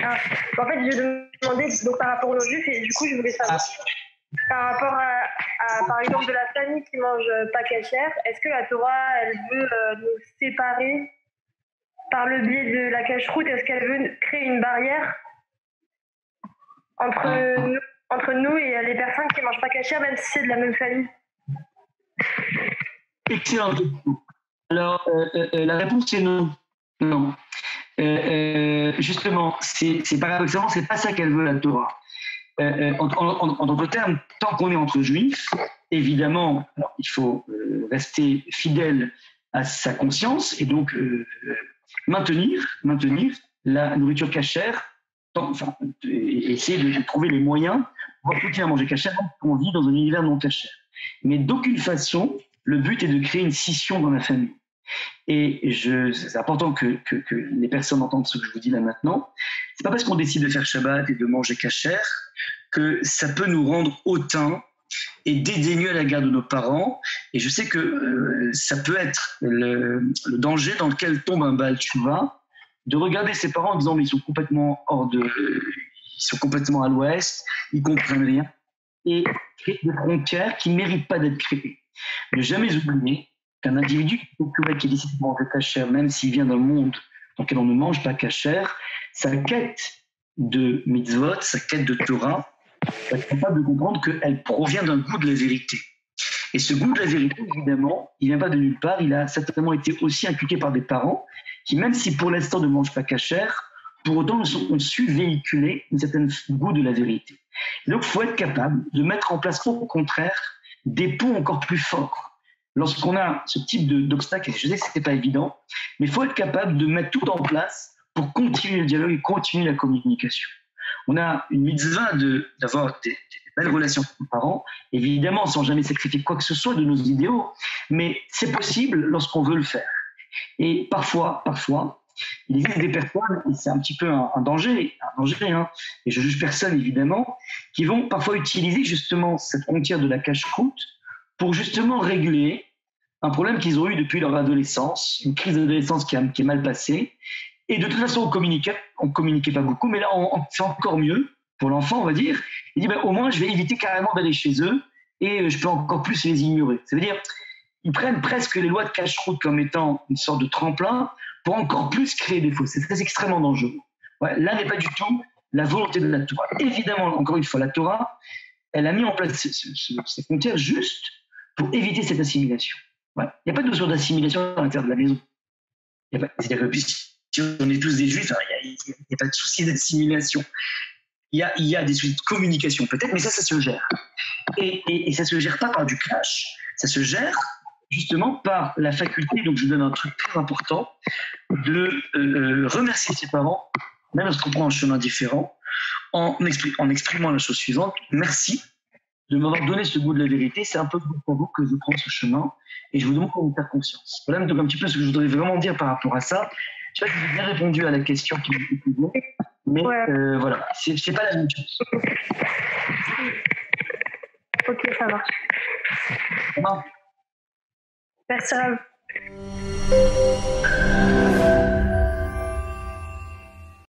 Ah, en fait, je demandais donc, par rapport aux juifs, et du coup, je voulais savoir, par rapport à par exemple, de la famille qui mange pas cachère, est-ce que la Torah, elle veut nous séparer par le biais de la cacheroute? Est-ce qu'elle veut créer une barrière entre nous et les personnes qui mangent pas cachère, même si c'est de la même famille? Excellent. Alors, la réponse est non. Non. Justement, c'est paradoxalement, c'est pas ça qu'elle veut, la Torah. En d'autres termes, tant qu'on est entre juifs, évidemment, alors, il faut rester fidèle à sa conscience et donc maintenir la nourriture cachère, essayer de trouver les moyens pour continuer à manger cachère quand on vit dans un univers non cachère. Mais d'aucune façon, le but est de créer une scission dans la famille. Et c'est important que les personnes entendent ce que je vous dis là maintenant. C'est pas parce qu'on décide de faire Shabbat et de manger kasher que ça peut nous rendre hautains et dédaigneux à la l'égard de nos parents. Et je sais que ça peut être le danger dans lequel tombe un Baal Tshuva, de regarder ses parents en disant mais ils sont complètement ils sont complètement à l'ouest, ils comprennent rien, et créer des frontières qui ne méritent pas d'être créées. Ne jamais oublier qu'un individu qui décide de manger kasher, même s'il vient d'un monde dans lequel on ne mange pas kasher, sa quête de mitzvot, sa quête de Torah, est capable de comprendre qu'elle provient d'un goût de la vérité. Et ce goût de la vérité, évidemment, il ne vient pas de nulle part, il a certainement été aussi inculqué par des parents qui, même si pour l'instant ne mangent pas kasher, pour autant ont su véhiculer un certain goût de la vérité. Et donc il faut être capable de mettre en place au contraire des ponts encore plus forts. Lorsqu'on a ce type d'obstacle, et je sais que ce n'est pas évident, mais il faut être capable de mettre tout en place pour continuer le dialogue et continuer la communication. On a une mitzvah d'avoir des belles relations avec nos parents, évidemment sans jamais sacrifier quoi que ce soit de nos idéaux, mais c'est possible lorsqu'on veut le faire. Et parfois, il existe des personnes, et c'est un petit peu un danger, hein, et je juge personne évidemment, qui vont parfois utiliser justement cette frontière de la cache-croûte pour justement régler un problème qu'ils ont eu depuis leur adolescence, une crise d'adolescence qui est mal passée. Et de toute façon, on communiquait pas beaucoup, mais là, on fait encore mieux pour l'enfant, on va dire. Il dit, au moins, je vais éviter carrément d'aller chez eux et je peux encore plus les ignorer. Ça veut dire, ils prennent presque les lois de cache-route comme étant une sorte de tremplin pour encore plus créer des fausses. C'est très extrêmement dangereux. Ouais, là n'est pas du tout la volonté de la Torah. Évidemment, encore une fois, la Torah, elle a mis en place ces frontières juste pour éviter cette assimilation. Ouais. Il n'y a pas de notion d'assimilation à l'intérieur de la maison. C'est-à-dire que si on est tous des juifs, il n'y a pas de souci d'assimilation. Il y a des soucis de communication peut-être, mais ça se gère. Et ça ne se gère pas par du clash, ça se gère justement par la faculté, donc je donne un truc très important, de remercier ses parents, même lorsqu'on prend un chemin différent, en exprimant la chose suivante: merci de m'avoir donné ce goût de la vérité, c'est un peu pour vous que je prends ce chemin, et je vous demande pour vous faire confiance. Voilà donc un petit peu ce que je voudrais vraiment dire par rapport à ça. Je ne sais pas si j'ai bien répondu à la question qui m'a été posée, mais voilà, c'est pas la même chose. Ok, ça marche. Comment ? Merci.